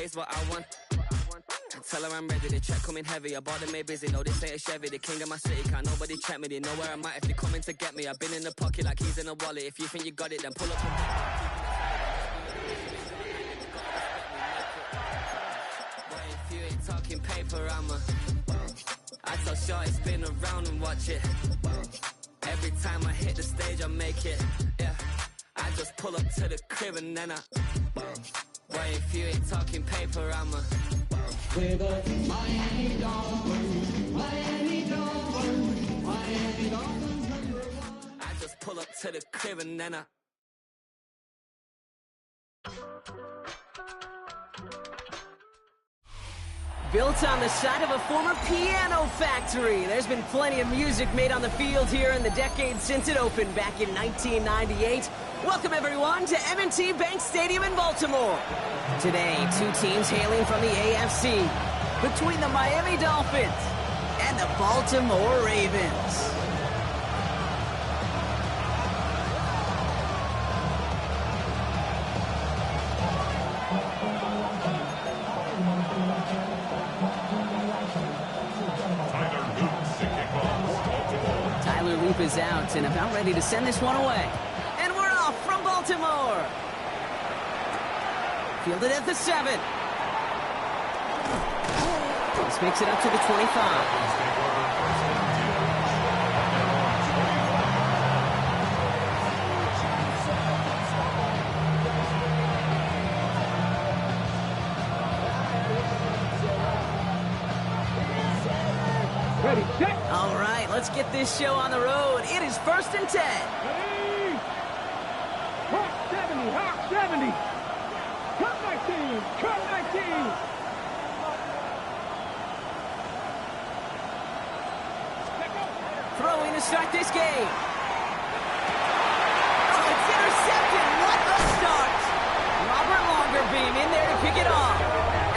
always what I want. Tell her I'm ready, the check coming heavy. I bought them made busy, no this ain't a Chevy. The king of my city, can't nobody check me. They know where I'm at if they coming to get me. I've been in the pocket like keys in a wallet. If you think you got it, then pull up. Boy, if you ain't talking paper, I tell shorty spin around and watch it. Every time I hit the stage, I make it. Yeah, I just pull up to the crib and then boy, if you ain't talking paper, With a Miami Dolphins, Miami Dolphins, Miami Dolphins #1. I just pull up to the crib and then Built on the side of a former piano factory, there's been plenty of music made on the field here in the decade since it opened back in 1998. Welcome everyone to M&T Bank Stadium in Baltimore. Today, two teams hailing from the AFC, between the Miami Dolphins and the Baltimore Ravens. Is out and about ready to send this one away. And we're off from Baltimore. Fielded at the 7. This makes it up to the 25. Ready, check. All right, let's get this show on the road. It is 1st and 10. Ready. Hawk 70, Hawk 70. Cut 19, cut 19. Throwing to start this game. Oh, it's intercepted. What a start. Robert Longerbeam in there to pick it off.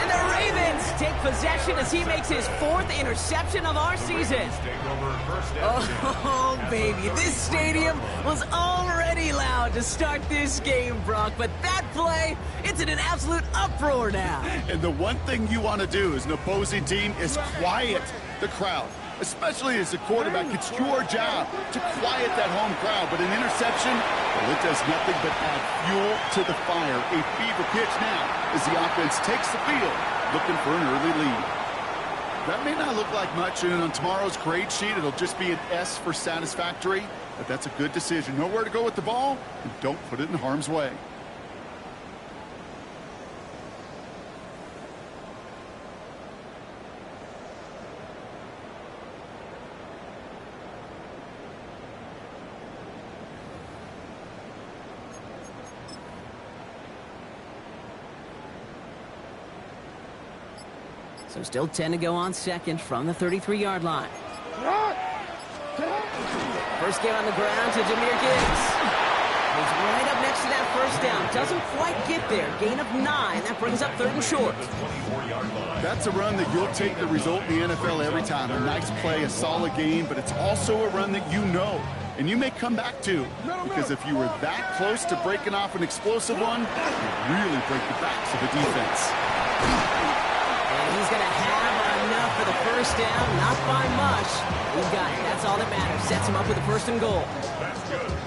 And the Ravens take possession as he makes his 4th interception of our season. Oh, baby, this stadium was already loud to start this game, Brock, but that play, it's in an absolute uproar now. And the one thing you want to do as an opposing team is quiet the crowd, especially as a quarterback. It's your job to quiet that home crowd, but an interception, well, it does nothing but add fuel to the fire. A fever pitch now as the offense takes the field, looking for an early lead. That may not look like much, and on tomorrow's grade sheet, it'll just be an S for satisfactory, but that's a good decision. Know where to go with the ball, and don't put it in harm's way. So still 10 to go on second from the 33-yard line. First game on the ground to Jahmyr Gibbs. He's right up next to that first down. Doesn't quite get there. Gain of 9. That brings up 3rd and short. That's a run that you'll take the result in the NFL every time. A nice play, a solid game, but it's also a run that you know and you may come back to, because if you were that close to breaking off an explosive one, you really break the backs of the defense. He's going to have enough for the first down, not by much. He's got it. That's all that matters. Sets him up with a 1st and goal.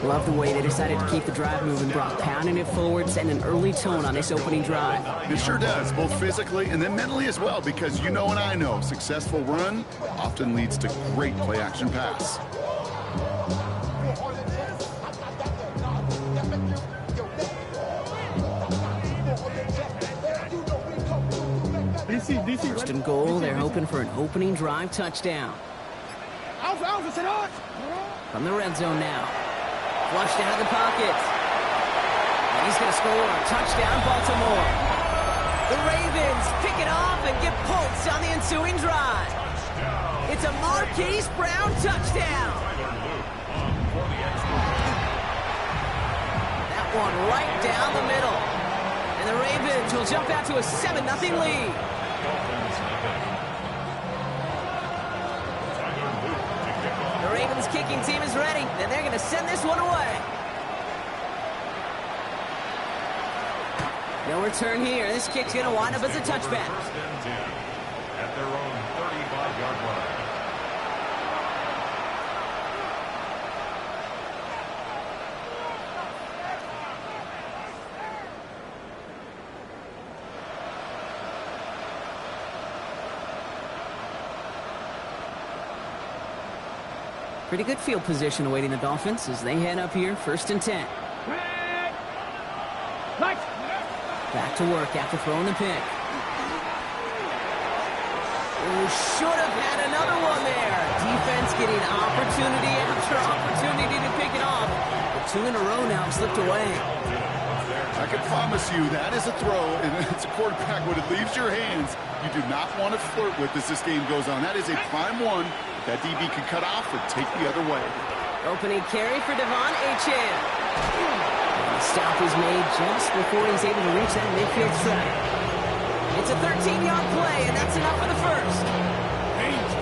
Love the way they decided to keep the drive moving, Brock. Pounding it forward, setting an early tone on this opening drive. It sure does, both physically and then mentally as well, because you know and I know, successful run often leads to great play-action pass. First and goal, they're hoping for an opening drive touchdown. From the red zone now. Flushed out of the pocket. And he's going to score a touchdown, Baltimore. The Ravens pick it off and get pulse on the ensuing drive. It's a Marquise Brown touchdown. That one right down the middle. And the Ravens will jump out to a 7-0 lead. The Ravens kicking team is ready, and they're going to send this one away. No return here. This kick's going to wind up as a touchback. First and 10 at their own 35-yard line. Pretty good field position awaiting the Dolphins as they head up here, 1st and 10. Back to work after throwing the pick. Oh, should have had another one there. Defense getting opportunity after opportunity to pick it off. The 2 in a row now have slipped away. I can promise you that is a throw, and it's a quarterback when it leaves your hands. You do not want to flirt with as this game goes on. That is a prime one that DB can cut off or take the other way. Opening carry for Devon Achane. The stop is made just before he's able to reach that midfield strike. It's a 13-yard play, and that's enough for the first. Danger,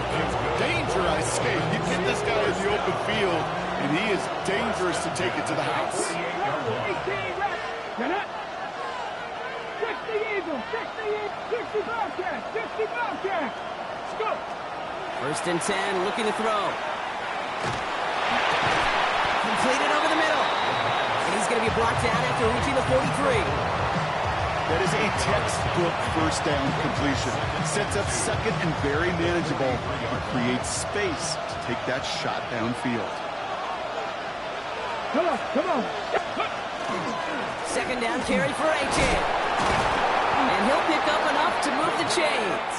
danger, I say. You get this guy in the open field, and he is dangerous to take it to the house. 60 Eagles, 60 Bobcats, 60 Bobcats. Let's go. 1st and 10, looking to throw. Completed over the middle. And he's going to be brought down after reaching the 43. That is a textbook first down completion. Sets up second and very manageable. And creates space to take that shot downfield. Come on. 2nd down carry for Achane. And he'll pick up enough to move the chains.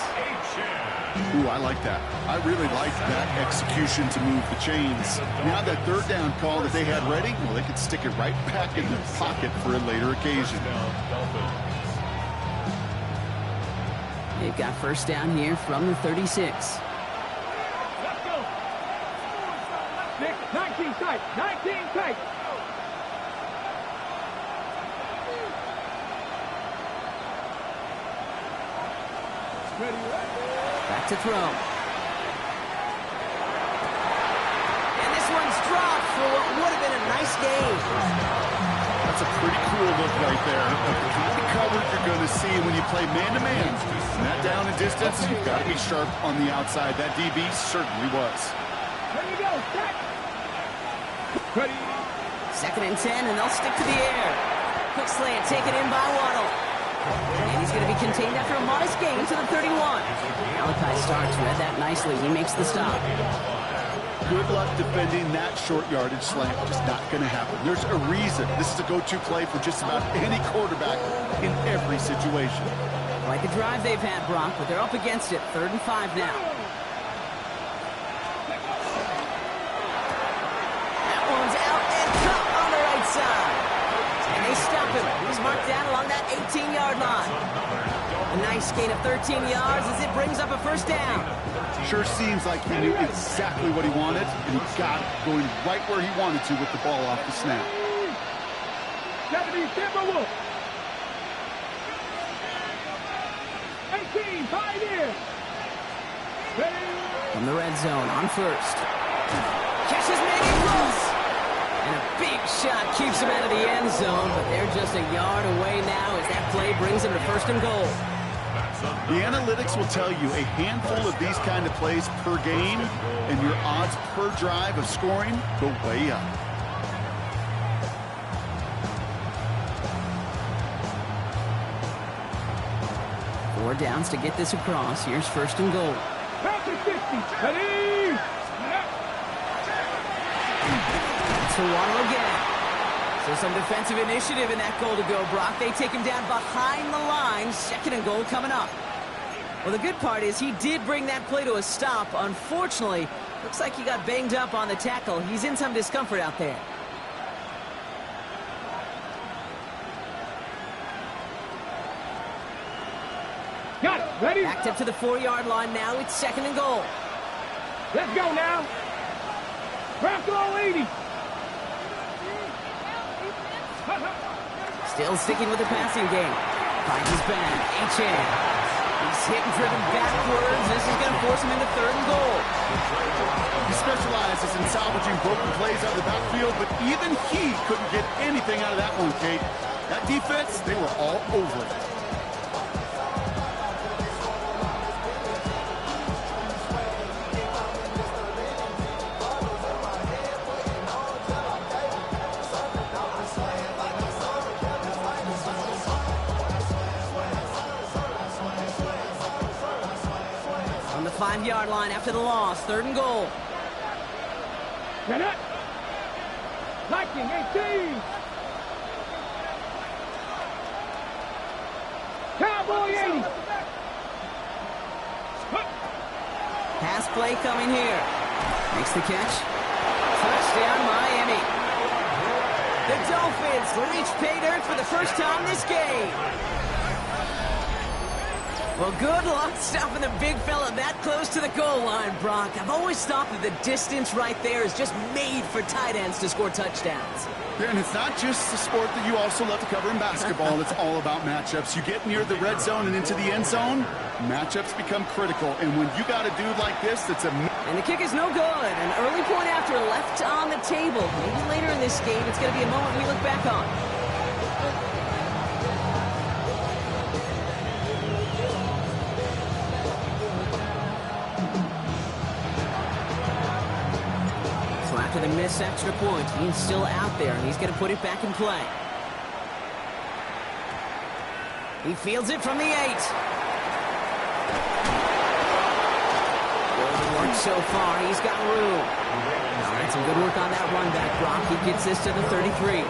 Ooh, I like that. I really like that execution to move the chains. Now that 3rd down call that they had ready, well, they could stick it right back in their pocket for a later occasion. They've got 1st down here from the 36. Let's go. 19 tight. 19 tight. Back to throw. And this one's dropped for what would have been a nice game. That's a pretty cool look right there. The kind of coverage you're going to see when you play man-to-man. And that down and distance, you've got to be sharp on the outside. That DB certainly was. Ready to go. Set. Ready. 2nd and 10, and they'll stick to the air. Quick slant taken in by Waddle. And he's going to be contained after a modest gain to the 31. Malachi Starks read that nicely. He makes the stop. Good luck defending that short yardage slant. Just not going to happen. There's a reason. This is a go-to play for just about any quarterback in every situation. Quite the drive they've had, Brock, but they're up against it. 3rd and 5 now. That one's out and cut on the right side. And they stop him. He's marked down along that 18-yard line. A nice gain of 13 yards as it brings up a 1st down. Sure seems like he knew exactly what he wanted, and he got it going right where he wanted to with the ball off the snap. 70 Timberwolves. 18, pioneer. From the red zone on 1st. Catch is made close. And a big shot keeps him out of the end zone, but they're just a yard away now as that play brings them to 1st and goal. The analytics will tell you a handful of these kind of plays per game, and your odds per drive of scoring go way up. Four downs to get this across. Here's 1st and goal. Back to 50. Ready. It's for Waddle again. So some defensive initiative in that goal to go, Brock. They take him down behind the line. 2nd and goal coming up. Well, the good part is he did bring that play to a stop. Unfortunately, looks like he got banged up on the tackle. He's in some discomfort out there. Got it. Ready. Backed up to the 4-yard line now. It's 2nd and goal. Let's go now. Bronco 80. Still sticking with the passing game. Finds his back. Achane. He's hit and driven backwards. This is going to force him into 3rd and goal. He specializes in salvaging broken plays out of the backfield, but even he couldn't get anything out of that one, Kate. That defense, they were all over it. On the 5-yard line after the loss, 3rd and goal. Get it. Liking 18. Cowboy 80. Pass play coming here. Makes the catch. Touchdown, Miami. The Dolphins reach pay dirt for the first time this game. Well, good luck stopping the big fella that close to the goal line, Brock. I've always thought that the distance right there is just made for tight ends to score touchdowns. Yeah, and it's not just a sport that you also love to cover in basketball. It's all about matchups. You get near the red zone and into the end zone, matchups become critical. And when you got a dude like this that's a... And the kick is no good. An early point after left on the table. Maybe later in this game, it's going to be a moment we look back on. After the missed extra point, he's still out there, and he's going to put it back in play. He fields it from the 8. Good work so far. He's got room. All right, some good work on that run back, Brock. He gets this to the 33.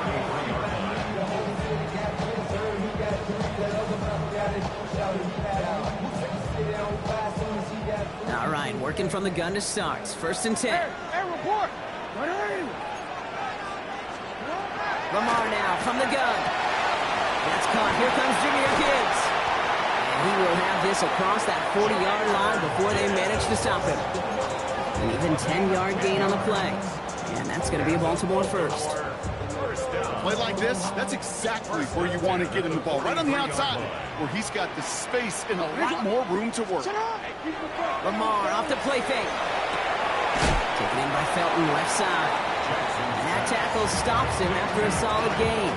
All right, working from the gun to start. 1st and 10. Hey, report. Lamar now from the gun. That's caught. Here comes Junior Gibbs. And he will have this across that 40-yard line before they manage to stop him. An even 10-yard gain on the play. And that's going to be a Baltimore first. Play like this, that's exactly where you want to get him the ball. Right on the outside, where he's got the space and a lot more room to work. Lamar off the play fake. Taken in by Felton, left side. And that tackle stops him after a solid gain.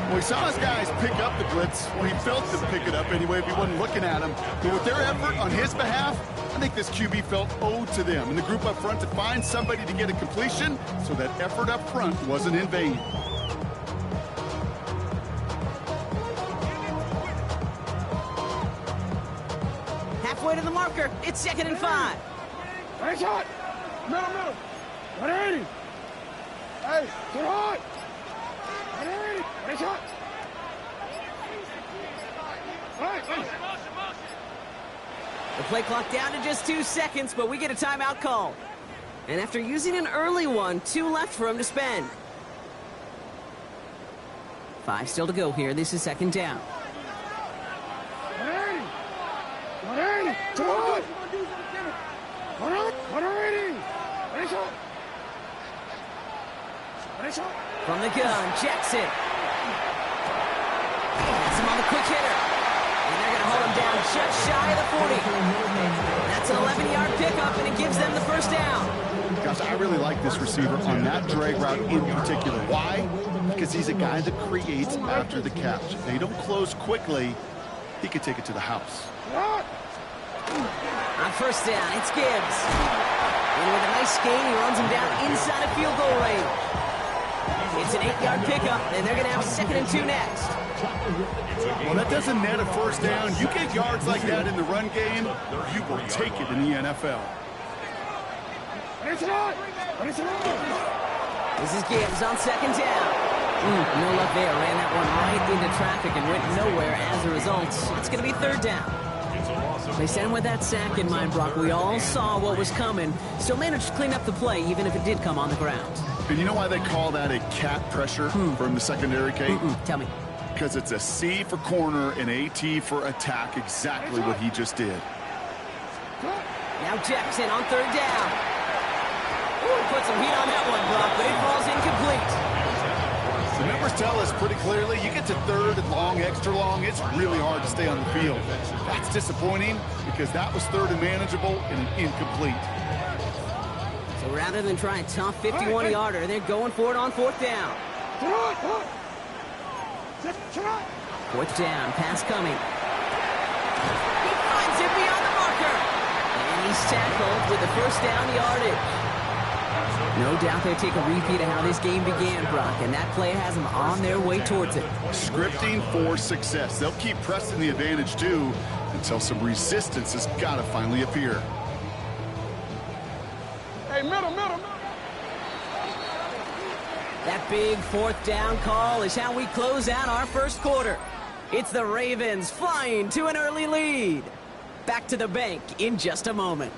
Well, he saw his guys pick up the blitz. Well, he felt them pick it up anyway if he wasn't looking at him. But with their effort on his behalf, I think this QB felt owed to them and the group up front to find somebody to get a completion, so that effort up front wasn't in vain. Halfway to the marker. It's 2nd and 5. Nice shot. No. 180. Hey, get hot. 180. Nice shot. Hey. The play clock down to just 2 seconds, but we get a timeout call. And after using an early one, 2 left for him to spend. 5 still to go here. This is 2nd down. 180. 180. Come on. 180. Nice shot. Nice shot. From the gun, Jackson. That's him on the quick hitter. And they're going to hold him down just shy of the 40. That's an 11-yard pickup, and it gives them the first down. Gosh, I really like this receiver on that drag route in particular. Why? Because he's a guy that creates after the catch. If they don't close quickly, he could take it to the house. On 1st down, it's Gibbs. And with a nice gain, he runs him down inside of field goal range. It's an 8-yard pickup, and they're going to have 2nd and 2 next. Well, that doesn't net a first down. You get yards like that in the run game, you will take it in the NFL. This is Gibbs on 2nd down. No luck there. Ran that one right into traffic and went nowhere as a result. It's going to be 3rd down. They sent him with that sack in mind, Brock. We all saw what was coming. Still managed to clean up the play, even if it did come on the ground. And you know why they call that a cat pressure from the secondary, Kate? Tell me. Because it's a C for corner and AT for attack, exactly what he just did. Now Jackson on 3rd down. Ooh, put some heat on that one, Brock, but it falls incomplete. The numbers tell us pretty clearly, you get to 3rd and long, extra long, it's really hard to stay on the field. That's disappointing because that was 3rd and manageable and an incomplete. So rather than try a tough 51-yarder, they're going for it on 4th down. Fourth down, pass coming. He finds it beyond the marker. And he's tackled with the first down yardage. No doubt they take a repeat of how this game began, Brock, and that play has them on their way towards it. Scripting for success. They'll keep pressing the advantage, too, until some resistance has got to finally appear. Hey, middle. That big fourth down call is how we close out our first quarter. It's the Ravens flying to an early lead. Back to the bank in just a moment.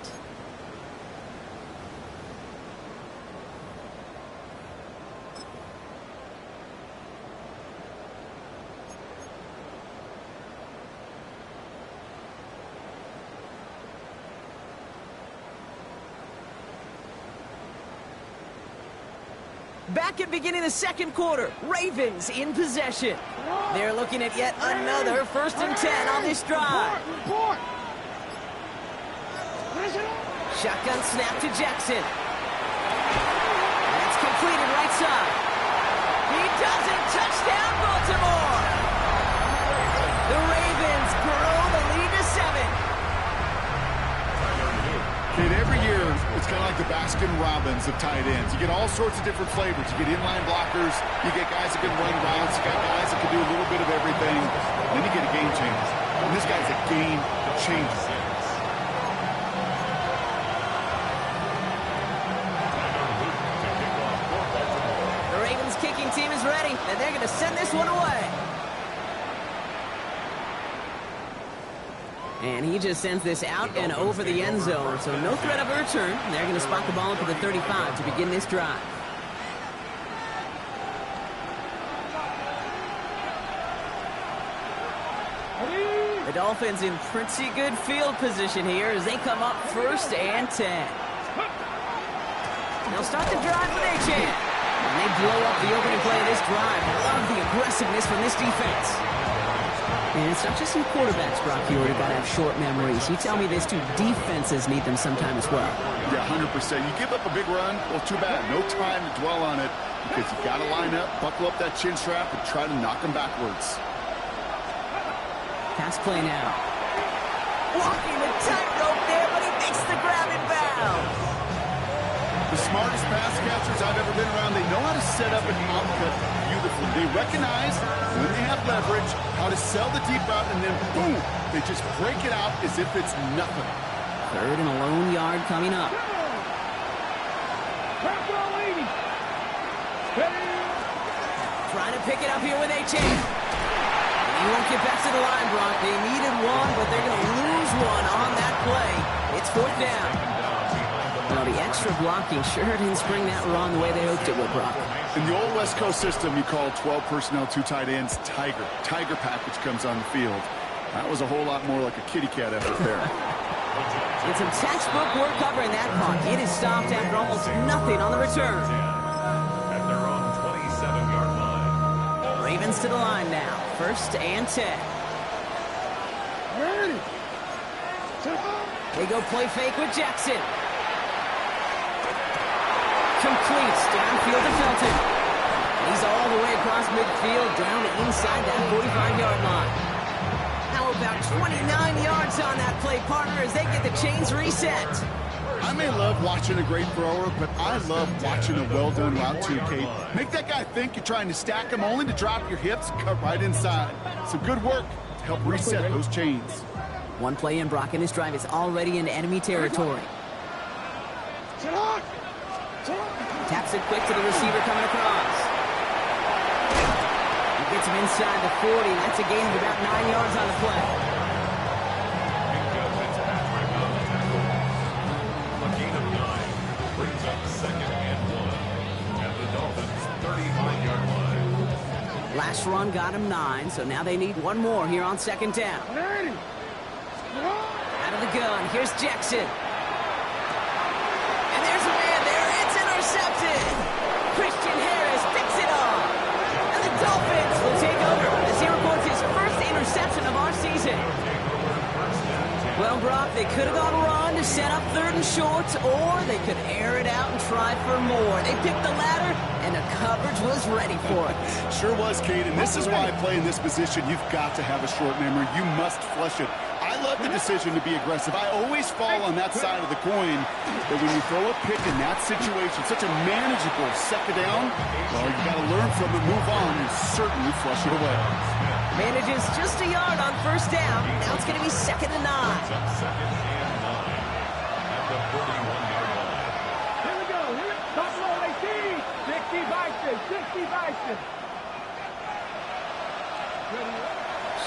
Back at beginning the second quarter, Ravens in possession. They're looking at yet another 1st and 10 on this drive. Shotgun snap to Jackson. That's completed right side. He does it. Touchdown, Baltimore. The Ravens grow the lead to 7. Kid, every year, it's kind of like the Baskin-Robbins of tight ends. You get all sorts of different flavors. You get inline blockers. You get guys that can run routes. You got guys that can do a little bit of everything. Then you get a game changer. And this guy's a game changer. The Ravens kicking team is ready, and they're going to send this one away. And he just sends this out and over the end zone, so no threat of a return. They're going to spot the ball up to the 35 to begin this drive. The Dolphins in pretty good field position here as they come up 1st and 10. They'll start the drive with a chance. And they blow up the opening play of this drive. Love the aggressiveness from this defense. And it's not just some quarterbacks, Brock, you already got to have short memories. You tell me this, too, defenses need them sometime as well. Yeah, 100%. You give up a big run, well, too bad. No time to dwell on it because you got to line up, buckle up that chin strap, and try to knock them backwards. Pass play now. Walking the tightrope there, but he makes the grab in bounds. The smartest pass catchers I've ever been around, they know how to set up an output beautifully. They recognize when they have leverage, how to sell the deep route, and then boom, they just break it out as if it's nothing. 3rd and a lone yard coming up. Trying to pick it up here with a chance. He won't get back to the line, Brock. They needed one, but they're going to lose one on that play. It's 4th down. Well, the extra blocking sure didn't spring that wrong the way they hoped it would, Brock. In the old West Coast system, you call 12 personnel, 2 tight ends, Tiger. Tiger package comes on the field. That was a whole lot more like a kitty cat effort there. It's some textbook work covering that punt. It is stopped after almost nothing on the return. At their own 27-yard line. Ravens to the line now. 1st and 10. They go play fake with Jackson. Completes downfield to Felton. He's all the way across midfield down to inside that 45-yard line. How about 29 yards on that play, partner, as they get the chains reset. I may love watching a great thrower, but I love watching a well-done route too, Kate. Make that guy think you're trying to stack him only to drop your hips, cut right inside. Some good work to help reset those chains. One play in, Brock, and this drive is already into enemy territory. Taps it quick to the receiver coming across. He gets him inside the 40. That's a gain of about 9 yards on the play. A gain of 9 brings up 2nd and 1 at the Dolphins' 35-yard line. Last run got him 9, so now they need one more here on 2nd down. Out of the gun, here's Jackson. And there's a man there. It's intercepted. Christian Harris picks it off. And the Dolphins will take over as he records his first interception of our season. Well, Brock, they could have gone run to set up 3rd and short, or they could air it out and try for more. They picked the latter, and the coverage was ready for it. Sure was, Kate, and this is why I play in this position. You've got to have a short memory. You must flush it. I love the decision to be aggressive. I always fall on that side of the coin, but when you throw a pick in that situation, such a manageable second down, well, you got to learn from it, move on, and certainly flush it away. Manages just a yard on first down. Now it's going to be 2nd and 9. Second and 9 at the 41-yard line. Here we go. Here it comes. Buffalo 18. 60 Bison. 60 Bison.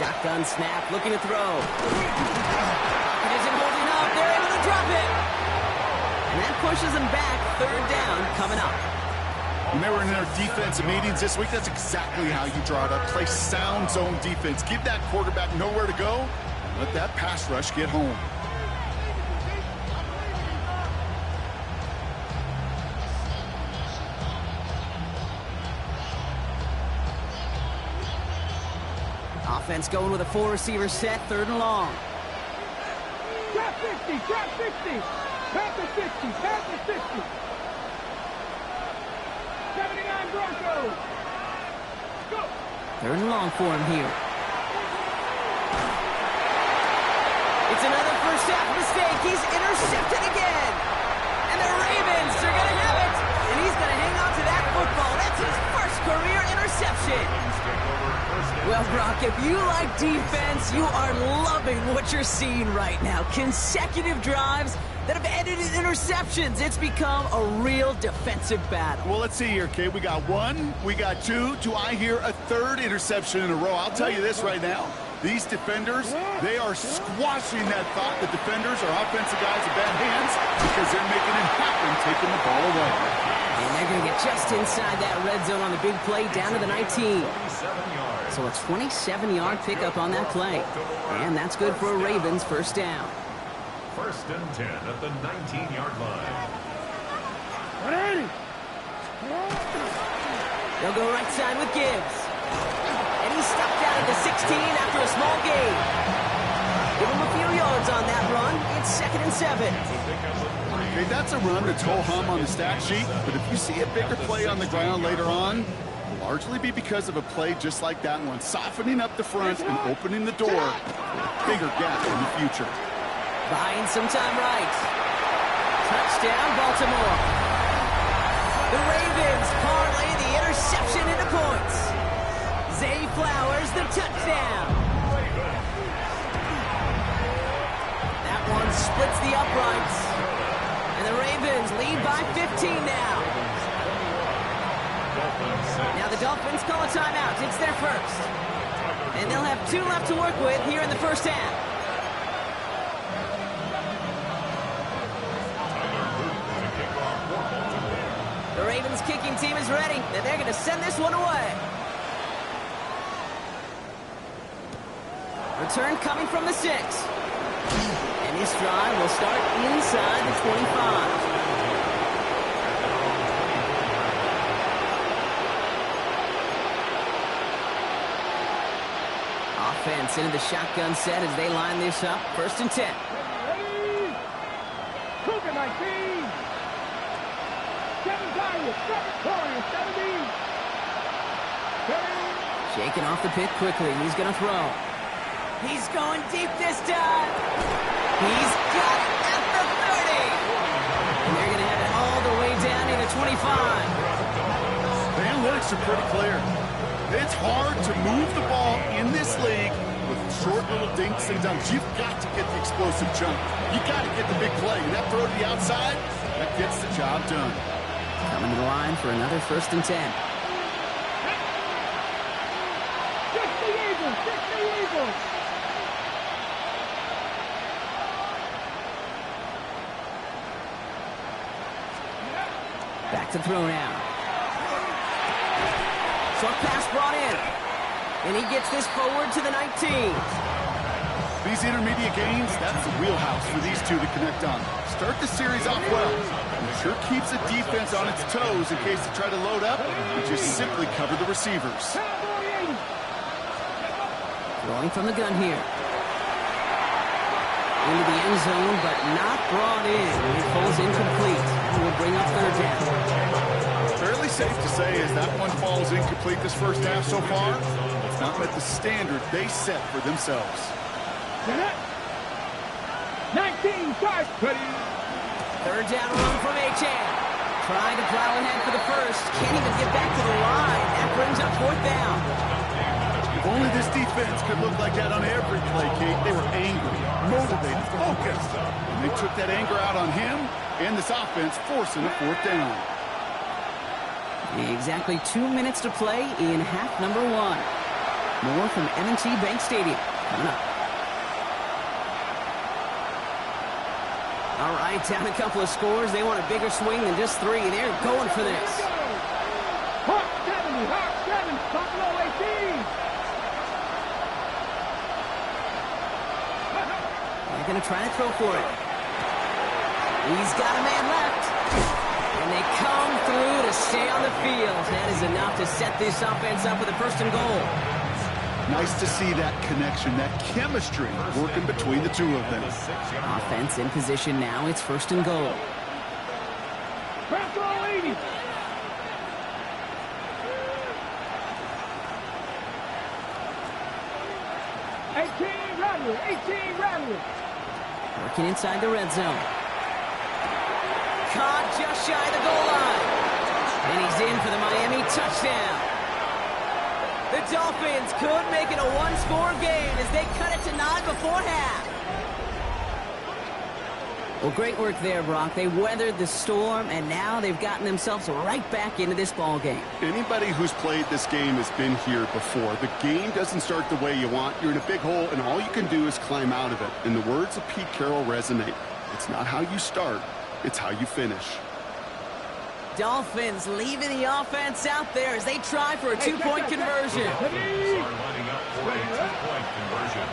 Shotgun snap, looking to throw. It isn't holding up. They're able to drop it. And that pushes them back. 3rd down coming up. When they were in their defensive meetings this week, that's exactly how you draw it up. Play sound zone defense. Give that quarterback nowhere to go. Let that pass rush get home. Offense going with a 4-receiver set, 3rd and long. Trap 60, trap 60. Panther 60, Panther 60. 79 Broncos. Go. 3rd and long for him here. It's another first half mistake. He's intercepted again. And the Ravens are going to have it. And he's going to hang on to that football. That's his first career interception. Well, Brock, if you like defense, you are loving what you're seeing right now. Consecutive drives that have ended in interceptions. It's become a real defensive battle. Well, let's see here, Kate. We got 1, we got 2. Do I hear a 3rd interception in a row? I'll tell you this right now. These defenders, they are squashing that thought that defenders are offensive guys in bad hands because they're making it happen, taking the ball away. And they're going to get just inside that red zone on the big play down to the 19. So a 27-yard pickup on that play. And that's good for a Ravens first down. 1st and 10 at the 19-yard line. 180. They'll go right side with Gibbs. And he's stuck down at the 16 after a small gain. Give him a few yards on that run. It's 2nd and 7. Okay, that's a run that's ho-hum on the stat sheet, but if you see a bigger play on the ground later on, it'll largely be because of a play just like that one, softening up the front and opening the door for a bigger gap in the future. Buying some time right. Touchdown, Baltimore. The Ravens parlay the interception into points. Zay Flowers, the touchdown. That one splits the uprights. And the Ravens lead by 15 now. Now the Dolphins call a timeout. It's their first. And they'll have 2 left to work with here in the first half. The Ravens kicking team is ready, and they're going to send this one away. Return coming from the 6. And this drive will start inside the 25. Offense into the shotgun set as they line this up. 1st and 10. Ready. Cougar 19. 7 Tigers. 7 Warriors. 17. Shaking off the pick quickly. He's going to throw. He's going deep this time. He's got it at the 30. And they're going to have it all the way down to the 25. The analytics are pretty clear. It's hard to move the ball in this league with short little dinks and dunks. You've got to get the explosive jump. You got to get the big play. And that throw to the outside, that gets the job done. Coming to the line for another 1st and 10. 60 Eagles. 60 Eagles. Back to throw now. Short pass brought in. And he gets this forward to the 19. These intermediate gains, that's the wheelhouse for these two to connect on. Start the series off well. It sure keeps the defense on its toes in case they try to load up and just simply cover the receivers. Throwing from the gun here. Into the end zone, but not brought in. It falls incomplete. will bring up third down. Fairly safe to say as that one falls incomplete this first half so far, it's not met the standard they set for themselves. 19, start. Ready. Third down run from Achan. Trying to plow ahead for the first. Can't even get back to the line. That brings up fourth down. If only this defense could look like that on every play, Kate. They were angry, motivated, focused. And they took that anger out on him and this offense, forcing a fourth down. Exactly 2 minutes to play in half number 1. More from M&T Bank Stadium coming up. All right, down a couple of scores. They want a bigger swing than just 3. They're going for this. Hawk 70, Hawk 7, Buffalo 18. They're going to try to throw for it. He's got a man left. And they come through to stay on the field. That is enough to set this offense up with a first and goal. Nice to see that connection, that chemistry working between the two of them. Offense in position now. It's first and goal. Buffalo 80. Working inside the red zone. Caught just shy of the goal line. And he's in for the Miami touchdown. The Dolphins could make it a one-score game as they cut it to 9 before half. Well, great work there, Brock. They weathered the storm, and now they've gotten themselves right back into this ball game. Anybody who's played this game has been here before. The game doesn't start the way you want. You're in a big hole, and all you can do is climb out of it. And the words of Pete Carroll resonate. It's not how you start, it's how you finish. Dolphins leaving the offense out there as they try for a two-point conversion.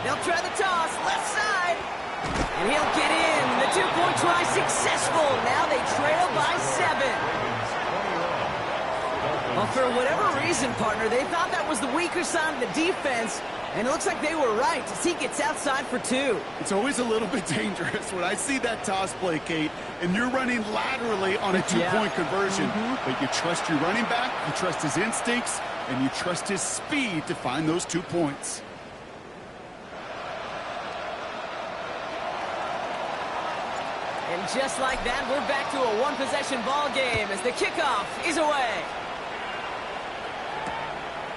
They'll try the toss, left side. And he'll get in. The two-point try successful. Now they trail by 7. Well, for whatever reason, partner, they thought that was the weaker side of the defense. And it looks like they were right as he gets outside for 2. It's always a little bit dangerous when I see that toss play, Kate, and you're running laterally on a two-point conversion. But you trust your running back, you trust his instincts, and you trust his speed to find those 2 points. And just like that, we're back to a one-possession ball game as the kickoff is away.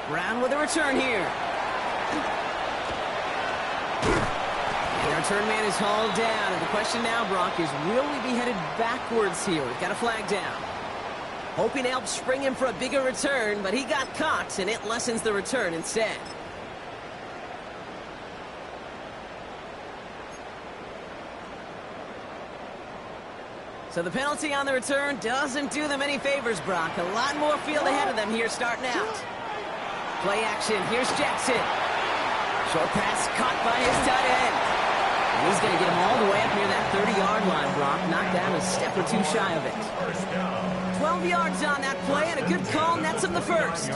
Brown with a return here. And the return man is hauled down. And the question now, Brock, is will we be headed backwards here? We've got a flag down. Hoping to help spring him for a bigger return, but he got caught, and it lessens the return instead. So the penalty on the return doesn't do them any favors, Brock. A lot more field ahead of them here starting out. Play action. Here's Jackson. Short pass caught by his tight end. And he's going to get him all the way up near that 30-yard line, Brock. Knocked down a step or 2 shy of it. 12 yards on that play, and a good call nets him the first.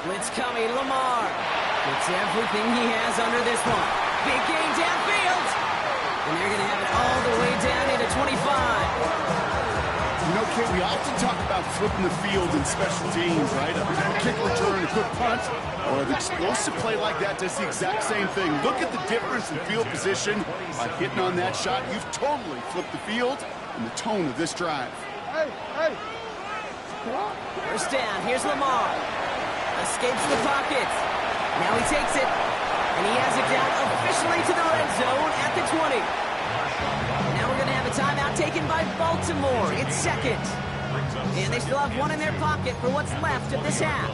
Blitz coming, Lamar. Gets everything he has under this one. Big gain downfield. And they're going to have it all the way down into 25. You know, Kate, we often talk about flipping the field in special teams, right? A kick return, a good punt, or an explosive play like that does the exact same thing. Look at the difference in field position. By hitting on that shot, you've totally flipped the field and the tone of this drive. First down, here's Lamar. Escapes the pocket. Now he takes it. And he has it down officially to the red zone at the 20. Now we're going to have a timeout taken by Baltimore. It's second. And they still have one in their pocket for what's left of this half.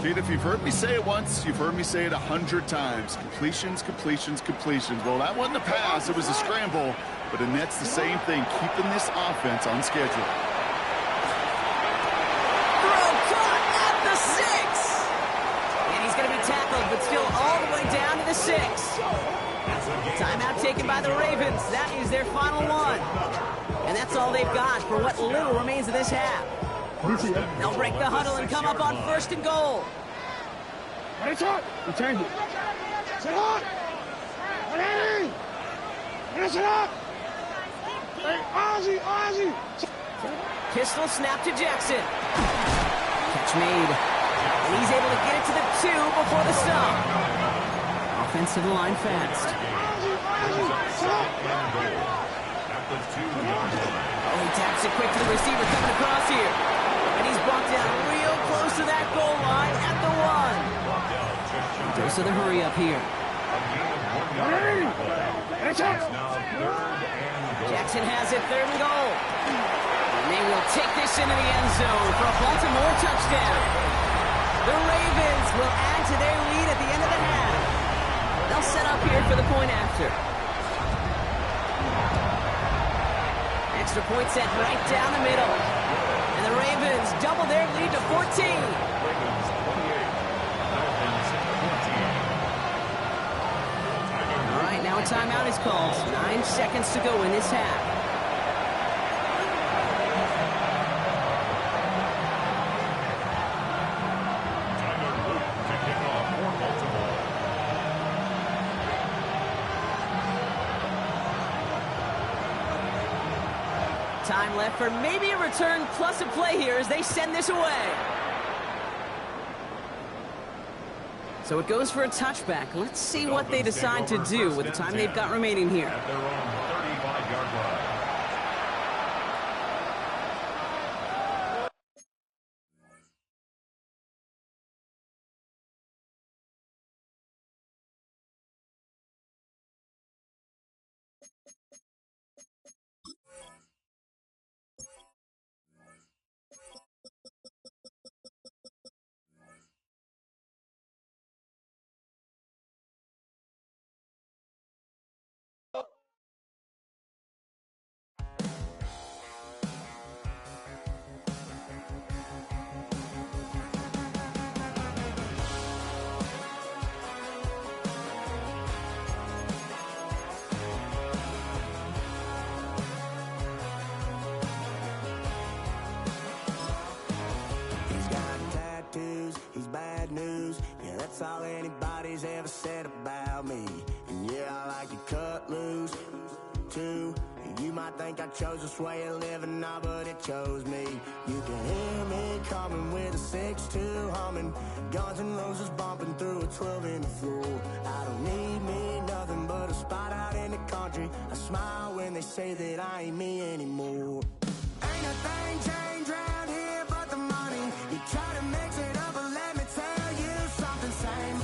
Pete, if you've heard me say it once, you've heard me say it 100 times. Completions, completions, completions. Well, that wasn't a pass. It was a scramble. But it nets the same thing, keeping this offense on schedule. But still all the way down to the 6. Timeout taken by the Ravens. That is their final one. And that's all they've got for what little remains of this half. They'll break the huddle and come up on 1st and goal. Ready, shot. You change it. Sit up. Ready. Ready, sit up. Hey, Ozzy, Ozzy. Pistol snap to Jackson. Catch made. And he's able to get it to the 2 before the stop. Offensive line fast. Ozzy, Ozzy. Sit up. Oh, he taps it quick to the receiver coming across here. And he's brought down real close to that goal line at the 1. Dose of the hurry up here. Ready. Ready, shot. Jackson has it, 3rd and goal. And they will take this into the end zone for a Baltimore touchdown. The Ravens will add to their lead at the end of the half. They'll set up here for the point after. Extra point set right down the middle. And the Ravens double their lead to 14. All right, now a timeout is called. 9 seconds to go in this half. Time left for maybe a return plus a play here as they send this away. So it goes for a touchback. Let's see what they decide to do with the time they've got remaining here. At their own 35-yard line. He's bad news, yeah, that's all anybody's ever said about me. And yeah, I like to cut loose, too. You might think I chose this way of living now, but it chose me. You can hear me coming with a 6-2 humming, Guns N' Roses bumping through a 12 in the floor. I don't need me nothing but a spot out in the country. I smile when they say that I ain't me anymore. Ain't a thing changed round here but the money. You try to mix it up, but let me tell you something. Same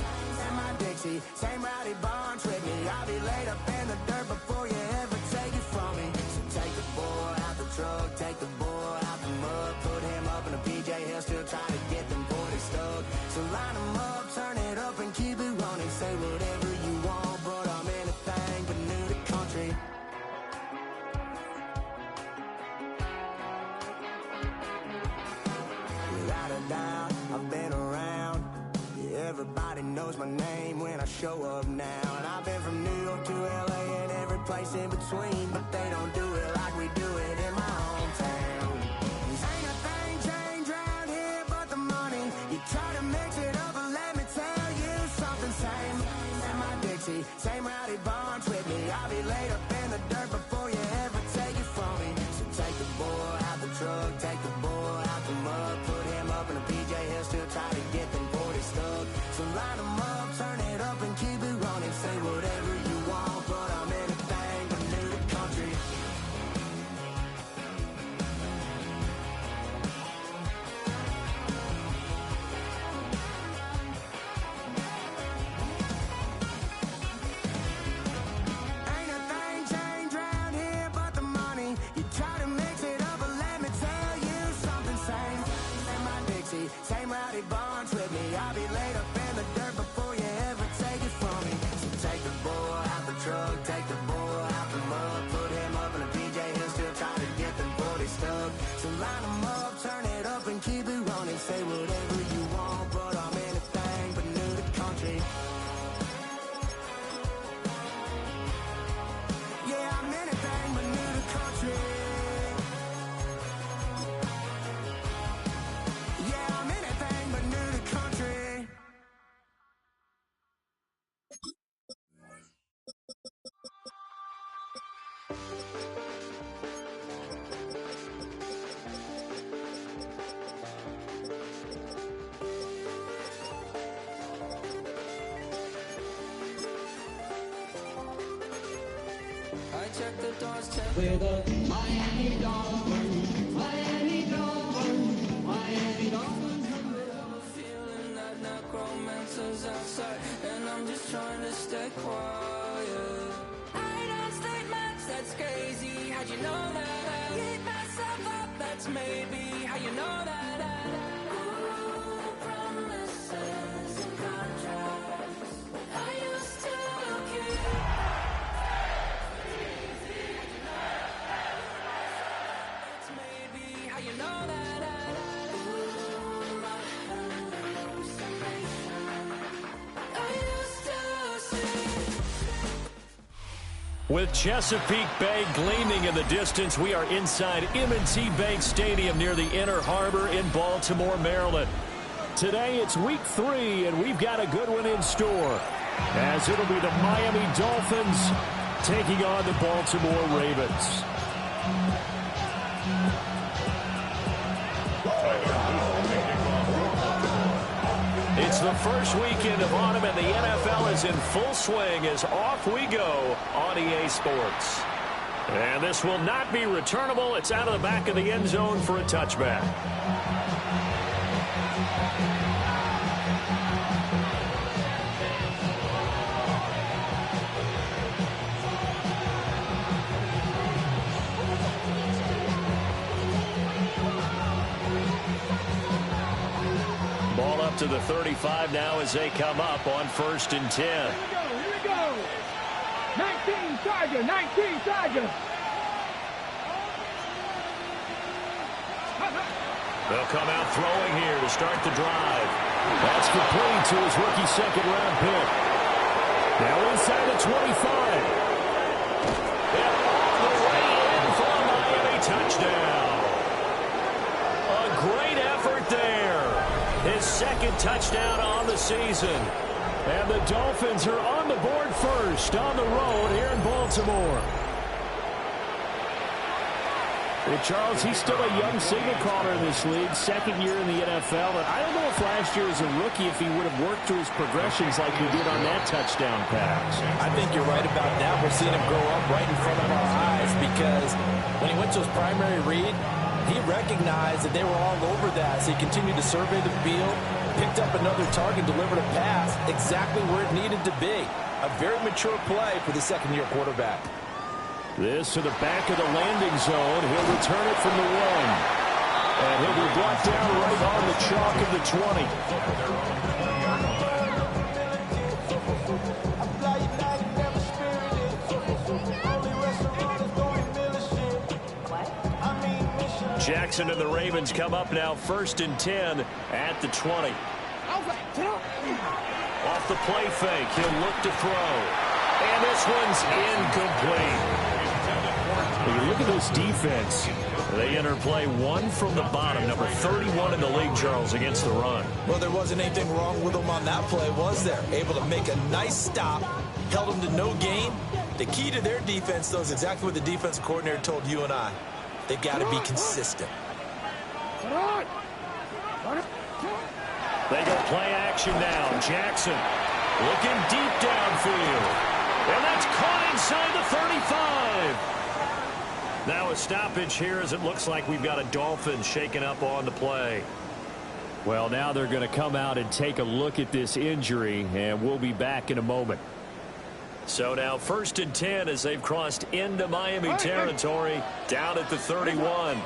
in my Dixie, same rowdy bunch with me. I'll be laid up in the dirt before you ever take it from me. So take the boy out the truck, take the boy out the mud, put him up in a PJ, he'll still try to get them 40 stuck. So line him up, turn it up and keep it running. Say whatever you want, but I'm anything but new to country. Without a doubt, I've been around. Yeah, everybody knows my name when I show up now. And I've been from New York to LA and every place in between, but they don't do it like we do it in my hometown. Ain't a thing changed round here but the money. You try to mix it up, but let me tell you something. Same in my Dixie, same rowdy bunch with me. I'll be laid up in the dirt before you ever take it from me. So take the boy out the truck, take the boy out the mud, put him up in a PJ, he'll still try to get them 40 stuck. So line him up, turn it up and keep it running. Say whatever you want, but I'm anything but new to country. We're the Miami Dolphins, Miami Dolphins, Miami Dolphins. Feeling that necromancer's outside, and I'm just trying to stay quiet. I don't state much, that's crazy. How'd you know that? I keep myself up, that's maybe how you know that. Ooh, promises and contracts. I used to keep. That's maybe how you know that. Ooh, my hallucination. I used to see. With Chesapeake Bay gleaming in the distance, we are inside M&T Bank Stadium near the Inner Harbor in Baltimore, Maryland. Today it's week 3, and we've got a good one in store, as it'll be the Miami Dolphins taking on the Baltimore Ravens. It's the first weekend of autumn, and the NFL is in full swing as off we go on EA Sports. And this will not be returnable. It's out of the back of the end zone for a touchback. Ball up to the 35 now as they come up on 1st and 10. Here we go. 19 Tiger, 19 Tiger. They'll come out throwing here to start the drive. That's complete to his rookie second-round pick. Now inside the 25. And all the way in for a Miami touchdown. A great effort there. His second touchdown on the season. And the Dolphins are on the board first on the road here in Baltimore. Well, Charles, he's still a young signal caller in this league, second year in the NFL. But I don't know if last year as a rookie, if he would have worked through his progressions like he did on that touchdown pass. I think you're right about that. We're seeing him grow up right in front of our eyes because when he went to his primary read, he recognized that they were all over that. So he continued to survey the field, picked up another target, delivered a pass exactly where it needed to be. A very mature play for the second-year quarterback. This to the back of the landing zone. He'll return it from the 1. And he'll be brought down right on the chalk of the 20. Jackson and the Ravens come up now 1st and 10 at the 20. Off the play fake, he'll look to throw. And this one's incomplete. When you look at this defense, they enter play 1 from the bottom, number 31 in the league, Charles, against the run. Well, there wasn't anything wrong with them on that play, was there? Able to make a nice stop, held them to no gain. The key to their defense, though, is exactly what the defense coordinator told you and I. They've got to be consistent. They go play action now. Jackson looking deep downfield. And that's caught inside the 35. Now a stoppage here as it looks like we've got a Dolphin shaken up on the play. Well, now they're going to come out and take a look at this injury, and we'll be back in a moment. So now 1st and 10 as they've crossed into Miami territory down at the 31.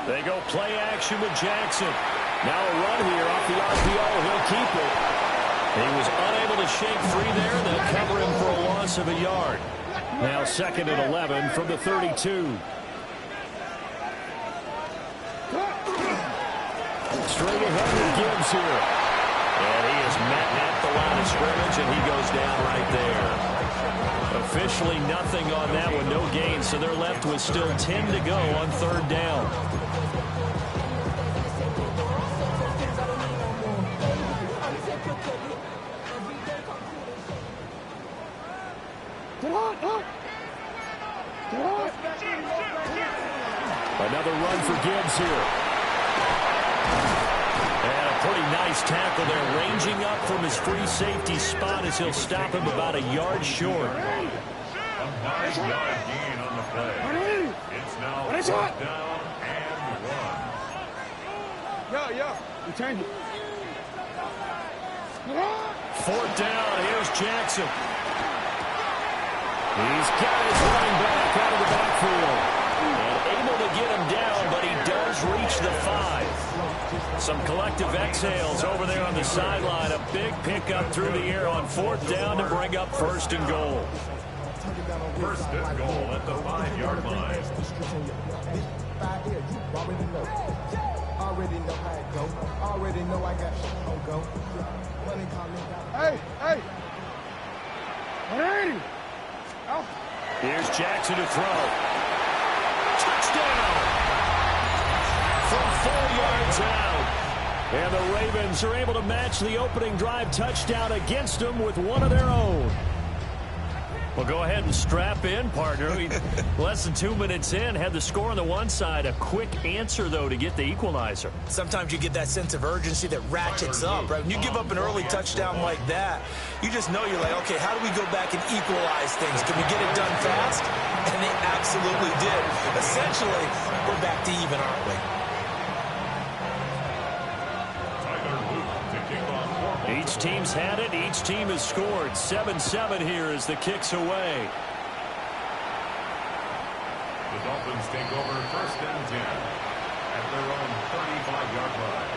They go play action with Jackson. Now a run here off the RPO. He'll keep it. He was unable to shake free there. They'll cover him for a loss of a yard. Now 2nd and 11 from the 32. Straight ahead with Gibbs here. And he is met at the line of scrimmage, and he goes down right there. Officially nothing on that one, no gain, so they're left with still 10 to go on 3rd down. Another run for Gibbs here. And a pretty nice tackle there, ranging up from his free safety spot as he'll stop him about a yard short. 5-yard gain on the play. It's now 4th down and 1. Yo, you change it. 4th down, here's Jackson. He's got his running back out of the backfield. And able to get him down, but he does reach the 5. Some collective exhales over there on the sideline. A big pickup through the air on 4th down to bring up 1st and goal. 1st and goal at the 5-yard line. Already know how it go. Already know I got shit on go. Hey! 180! Oh. Here's Jackson to throw. Touchdown! From 4 yards out. And the Ravens are able to match the opening drive touchdown against them with one of their own. Well, go ahead and strap in, partner. Less than 2 minutes in, had the score on the one side. A quick answer, though, to get the equalizer. Sometimes you get that sense of urgency that ratchets up, right? When you give up an early touchdown like that, you just know you're like, okay, how do we go back and equalize things? Can we get it done fast? And they absolutely did. Essentially, we're back to even, aren't we? Each team's had it. Each team has scored. 7-7 here as the kick's away. The Dolphins take over 1st and 10 at their own 35-yard line.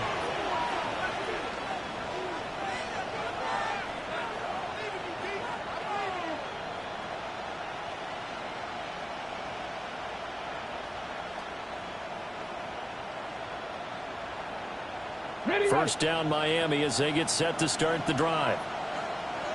First down Miami as they get set to start the drive.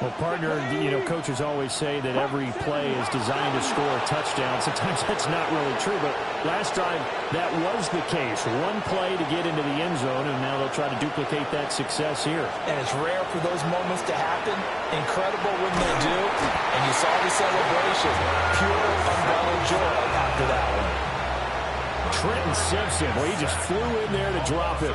Well, partner, coaches always say that every play is designed to score a touchdown. Sometimes that's not really true, but last drive, that was the case. One play to get into the end zone, and now they'll try to duplicate that success here. And it's rare for those moments to happen. Incredible when they do. And you saw the celebration. Pure, unbridled joy after that one. Trenton Simpson, well, he just flew in there to drop it.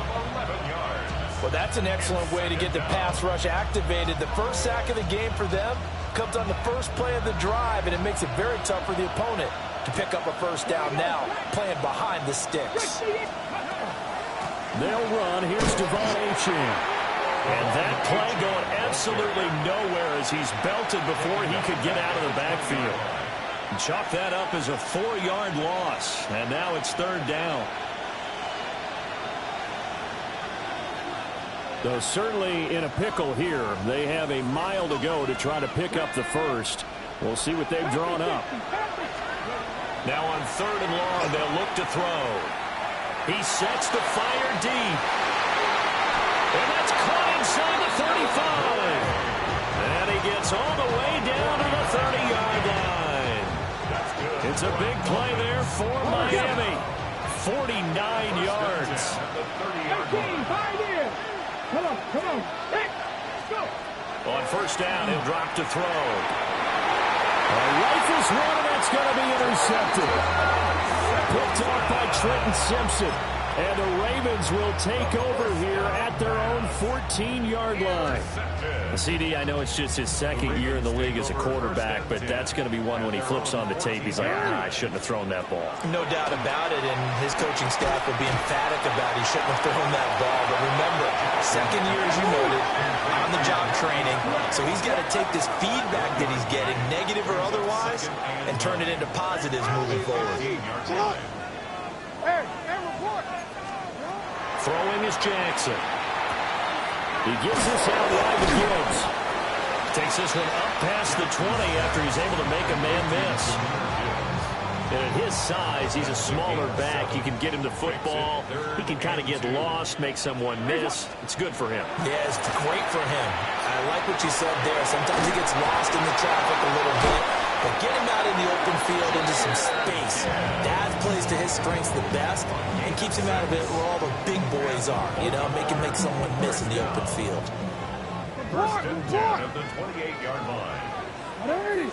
Well, that's an excellent way to get the pass rush activated. The first sack of the game for them comes on the first play of the drive, and it makes it very tough for the opponent to pick up a first down now, playing behind the sticks. They'll run. Here's Devon Achane. And that play going absolutely nowhere as he's belted before he could get out of the backfield. Chalk that up as a 4-yard loss, and now it's 3rd down. Though certainly in a pickle here. They have a mile to go to try to pick up the first. We'll see what they've drawn up. Now on 3rd and long, they'll look to throw. He sets the fire deep. And that's caught inside the 35. And he gets all the way down to the 30-yard line. It's a big play there for Miami. 49 yards. Come on. Hey, go. On 1st down, he'll drop to throw. Rifles one, and that's going to be intercepted. Picked off by Trenton Simpson. And the Ravens will take over here at their own 14-yard line. CD, I know it's just his 2nd year in the league as a quarterback, but that's going to be one when he flips on the tape. He's like, I shouldn't have thrown that ball. No doubt about it, and his coaching staff will be emphatic about he shouldn't have thrown that ball. But remember, 2nd year, as you noted, on-the-job training. So he's got to take this feedback that he's getting, negative or otherwise, and turn it into positives moving forward. Hey, report. Throwing is Jackson. He gives this out wide to Gibbs. Takes this one up past the 20 after he's able to make a man miss. And at his size, he's a smaller back. You can get him the football. He can kind of get lost, make someone miss. It's good for him. Yeah, it's great for him. I like what you said there. Sometimes he gets lost in the traffic a little bit. But get him out in the open field into some space. That plays to his strengths the best and keeps him out of it where all the big boys are. Make him make someone miss in the open field. 1st and 10 at the 28-yard line.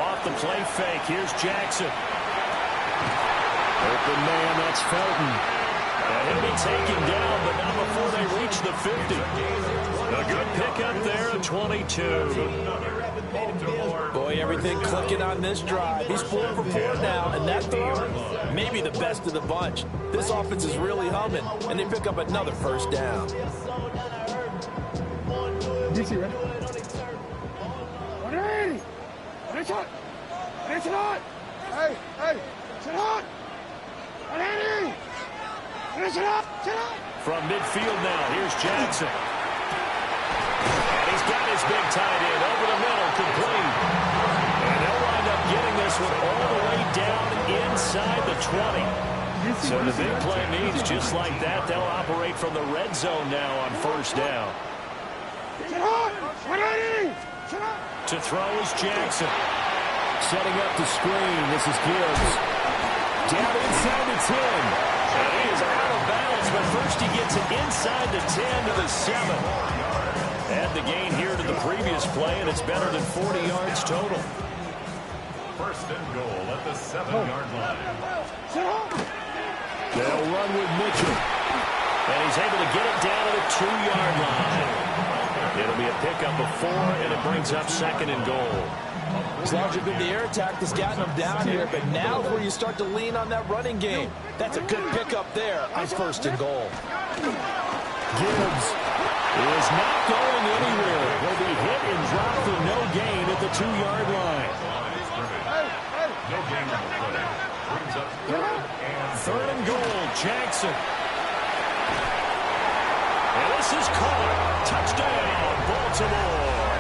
Off the play fake, here's Jackson. Open man, that's Felton. And he'll be taken down, but not before they reach the 50. A good pickup there at 22. Boy, everything clicking on this drive. He's 4 for 4 now, and that throw, maybe the best of the bunch. This offense is really humming, and they pick up another first down. DC, ready? 180! Finish it! Finish it on! Hey, hey! Sit on! 180! Finish it up! Sit on! From midfield now, here's Jackson. And he's got his big tight end over the middle, complete. And they'll wind up getting this one all the way down inside the 20. So the big play means just like that, they'll operate from the red zone now on first down. Sit on! 180! Sit on! To throw is Jackson. Setting up the screen. This is Gibbs. Down inside the 10. And he is out of bounds, but first he gets it inside the 10 to the 7. Add the gain here to the previous play, and it's better than 40 yards total. First and goal at the 7-yard line. They'll run with Mitchell. And he's able to get it down to the 2-yard line. It'll be a pickup of 4, and it brings up second and goal. It's largely been the air attack that's gotten them down here, but now is where you start to lean on that running game. That's a good pickup there on first and goal. Gibbs is not going anywhere. Will be hit and dropped for no gain at the 2-yard line. No gain on the play. Brings up third and goal, Jackson. And this is caught. Touchdown, Baltimore.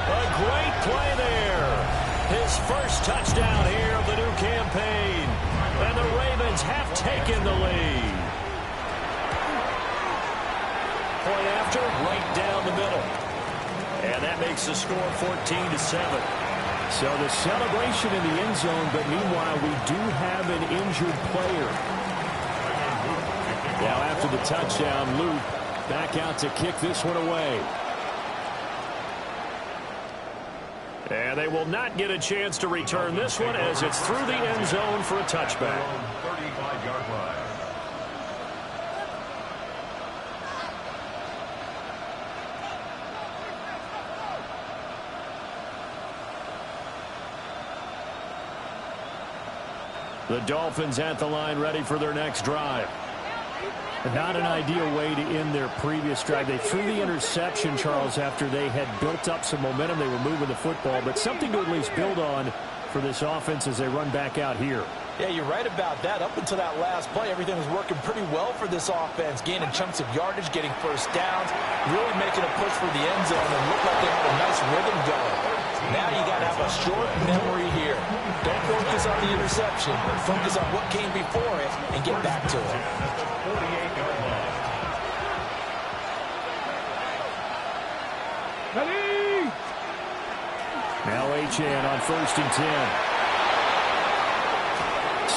A great play there. His first touchdown here of the new campaign. And the Ravens have taken the lead. Point after, right down the middle. And that makes the score 14-7. So the celebration in the end zone, but meanwhile we do have an injured player. Now after the touchdown, Luke back out to kick this one away. And they will not get a chance to return this one as it's through the end zone for a touchback. 35-yard line. The Dolphins at the line ready for their next drive. Not an ideal way to end their previous drive. They threw the interception, Charles, after they had built up some momentum. They were moving the football, but something to at least build on for this offense as they run back out here. Yeah, you're right about that. Up until that last play, everything was working pretty well for this offense, gaining chunks of yardage, getting first downs, really making a push for the end zone, and looked like they had a nice rhythm going. Now you got to have a short memory here. Don't focus on the interception. Focus on what came before it and get back to it. 48-yard line. Ready! Now Achane on first and 10.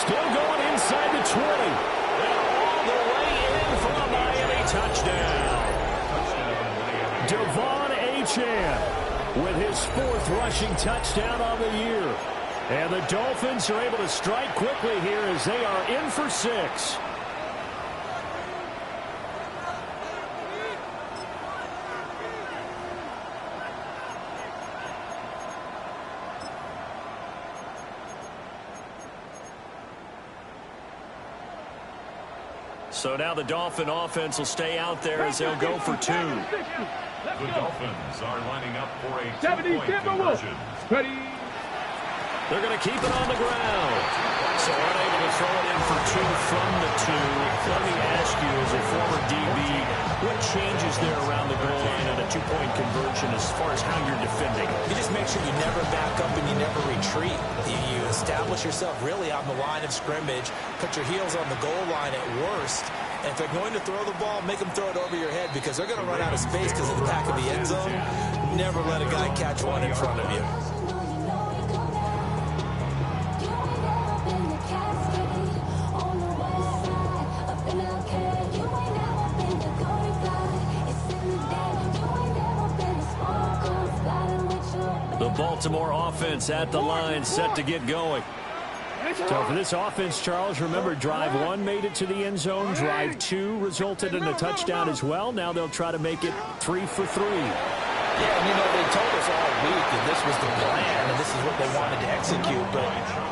Still going inside the 20. All the way in for a Miami touchdown. Devon Achane with his 4th rushing touchdown on the year. And the Dolphins are able to strike quickly here as they are in for 6. So now the Dolphin offense will stay out there as they'll go for 2. The Dolphins are lining up for a 70 2-point conversion. Ready! They're going to keep it on the ground. So unable to throw it in for 2 from the 2. Let me ask you, as a former DB, what changes there around the goal line on a 2-point conversion as far as how you're defending? You just make sure you never back up and you never retreat. You establish yourself really on the line of scrimmage, put your heels on the goal line at worst, and if they're going to throw the ball, make them throw it over your head because they're going to run out of space because of the back of the end zone. Never let a guy catch one in front of you. The Baltimore offense at the line set to get going. So for this offense, Charles, remember, drive 1 made it to the end zone. Drive 2 resulted in a touchdown as well. Now they'll try to make it 3 for 3. Yeah, and they told us all week that this was the plan and this is what they wanted to execute, but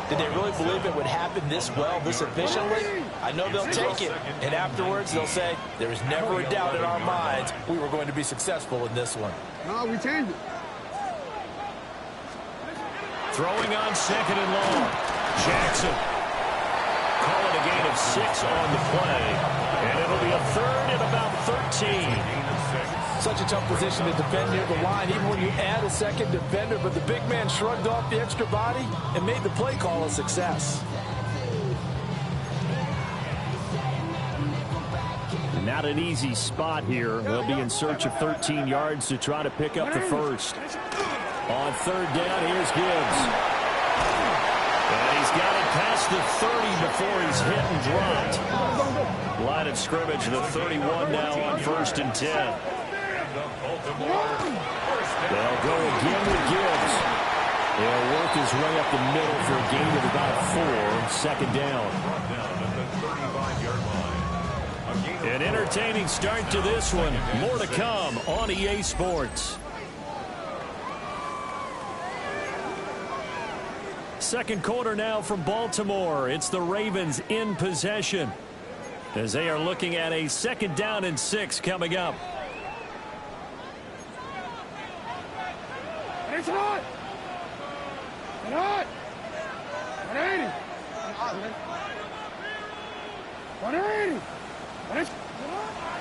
did they really believe it would happen this well, this efficiently? I know they'll take it, and afterwards they'll say, there was never a doubt in our minds we were going to be successful in this one. No, we changed it. Throwing on 2nd and long. Jackson. Call it a gain of 6 on the play, and it'll be a 3rd and about 13. Such a tough position to defend near the line, even when you add a second defender, but the big man shrugged off the extra body and made the play call a success. Not an easy spot here. They'll be in search of 13 yards to try to pick up the first. On 3rd down, here's Gibbs. And he's got it past the 30 before he's hit and dropped. Line of scrimmage, the 31 now on 1st and 10. They'll go again with Gibbs. He'll work his way up the middle for a gain of about 4. 2nd down. An entertaining start to this one. More to come on EA Sports. Second quarter now from Baltimore. It's the Ravens in possession as they are looking at a 2nd down and 6 coming up. It's not. It's not. 180. 180.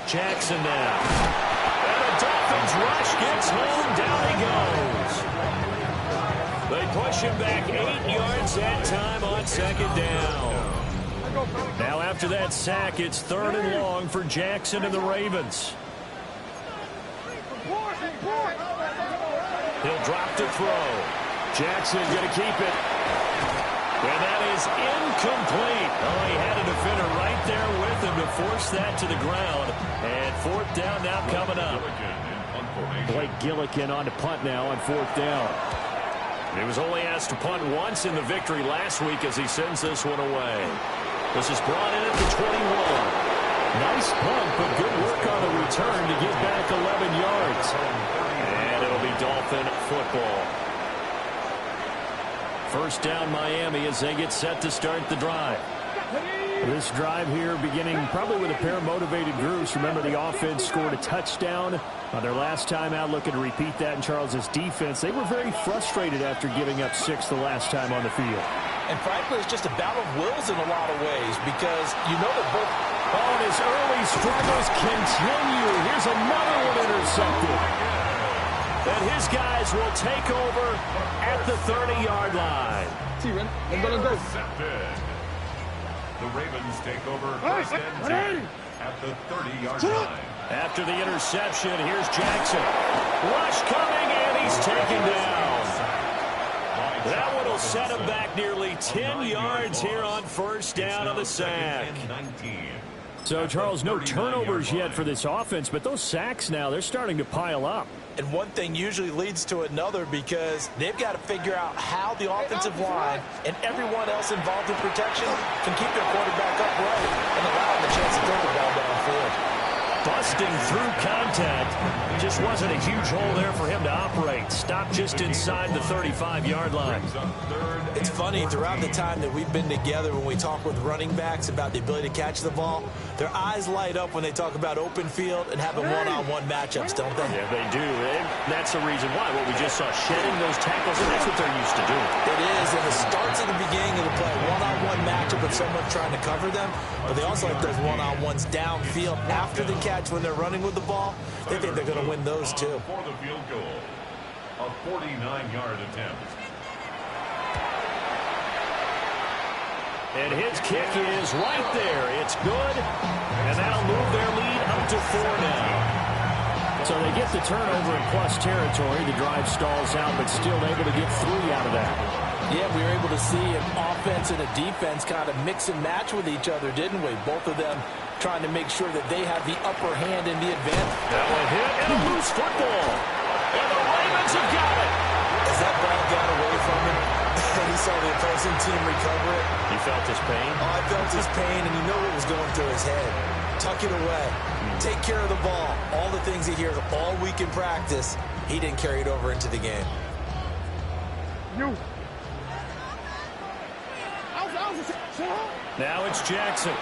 Jackson now. And the Dolphins rush gets home. Down he goes. They push him back 8 yards that time on 2nd down. Now after that sack, it's 3rd and long for Jackson and the Ravens. He'll drop to throw. Jackson going to keep it. And that is incomplete. Oh, he had a defender right there with him to force that to the ground. And 4th down now coming up. Blake Gillikin on to punt now on 4th down. He was only asked to punt once in the victory last week as he sends this one away. This is brought in at the 21. Nice punt, but good work on the return to get back 11 yards. And it'll be Dolphin football. 1st down Miami as they get set to start the drive. This drive here beginning probably with a pair of motivated groups. Remember, the offense scored a touchdown on their last time out, looking to repeat that in Charles's defense. They were very frustrated after giving up 6 the last time on the field. And frankly, it's just a battle of wills in a lot of ways because you know that both... Oh, and his early struggles continue. Here's another one intercepted. And his guys will take over at the 30-yard line. The Ravens take over 1st and 10 at the 30-yard line. After the interception, here's Jackson. Rush coming, and he's taken down. That one will set him back nearly 10 yards here on 1st down on the sack. So, Charles, no turnovers yet for this offense, but those sacks now, they're starting to pile up. And one thing usually leads to another because they've got to figure out how the offensive line and everyone else involved in protection can keep their quarterback upright and allow him the chance to throw the ball downfield. Busting through contact. Just wasn't a huge hole there for him to operate. Stopped just inside the 35-yard line. It's funny, throughout the time that we've been together when we talk with running backs about the ability to catch the ball, their eyes light up when they talk about open field and having one-on-one matchups, don't they? Yeah, they do. And that's the reason why. What we just saw, shedding those tackles, and that's what they're used to doing. It is, and it starts at the beginning of the play. One-on-one matchup with someone trying to cover them, but they also like those one-on-ones downfield after the catch when they're running with the ball. They think they're going to win those too. For the field goal, a 49-yard attempt. And his kick is right there. It's good, and that'll move their lead up to 4 now. So they get the turnover in plus territory. The drive stalls out, but still able to get 3 out of that. Yeah, we were able to see an offense and a defense kind of mix and match with each other, didn't we? Both of them trying to make sure that they have the upper hand in the advantage. That one hit and a loose football. And the Ravens have got it. As that ball got away from him, and he saw the opposing team recover it. You felt his pain? Oh, I felt his pain, and you know what was going through his head. Tuck it away. Take care of the ball. All the things he hears all week in practice, he didn't carry it over into the game. Now it's Jackson.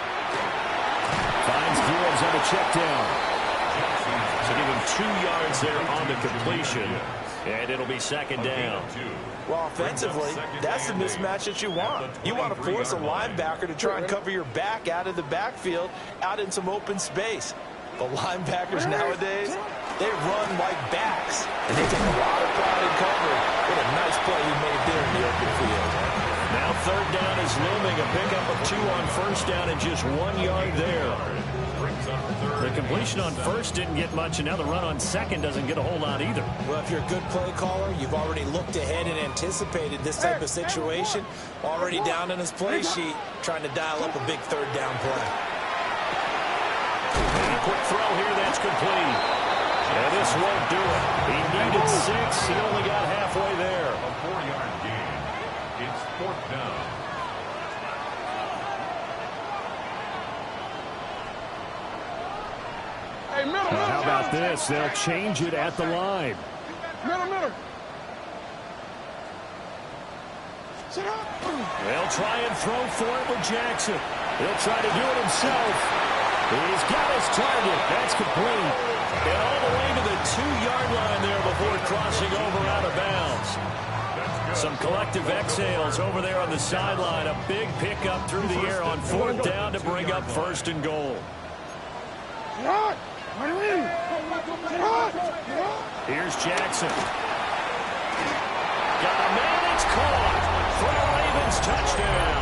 Finds Gibbs on the check down. So give him 2 yards there on the completion. And it'll be second down. Well, offensively, that's the mismatch that you want. You want to force a linebacker to try and cover your back out of the backfield, out in some open space. The linebackers nowadays, they run like backs, and they take a lot of pride in coverage. What a nice play he made there in the open field. Now third down is looming. A pickup of 2 on first down and just 1 yard there. The completion on first didn't get much, and now the run on second doesn't get a whole lot either. Well, if you're a good play caller, you've already looked ahead and anticipated this type of situation. Already down in his play sheet, trying to dial up a big third down play. And a quick throw here, that's complete. And this won't do it. He needed 6. He only got halfway there. A 4-yard gain. It's fourth down. Hey, middle. How about this? They'll change it at the line. Middle. They'll try and throw for it with Jackson. He'll try to do it himself. He's got his target. That's complete. And all the way to the 2-yard line there before crossing over out of bounds. Some collective exhales over there on the sideline. A big pickup through the air on fourth down to bring up first and goal. Here's Jackson. Got a man. It's caught for a Ravens touchdown.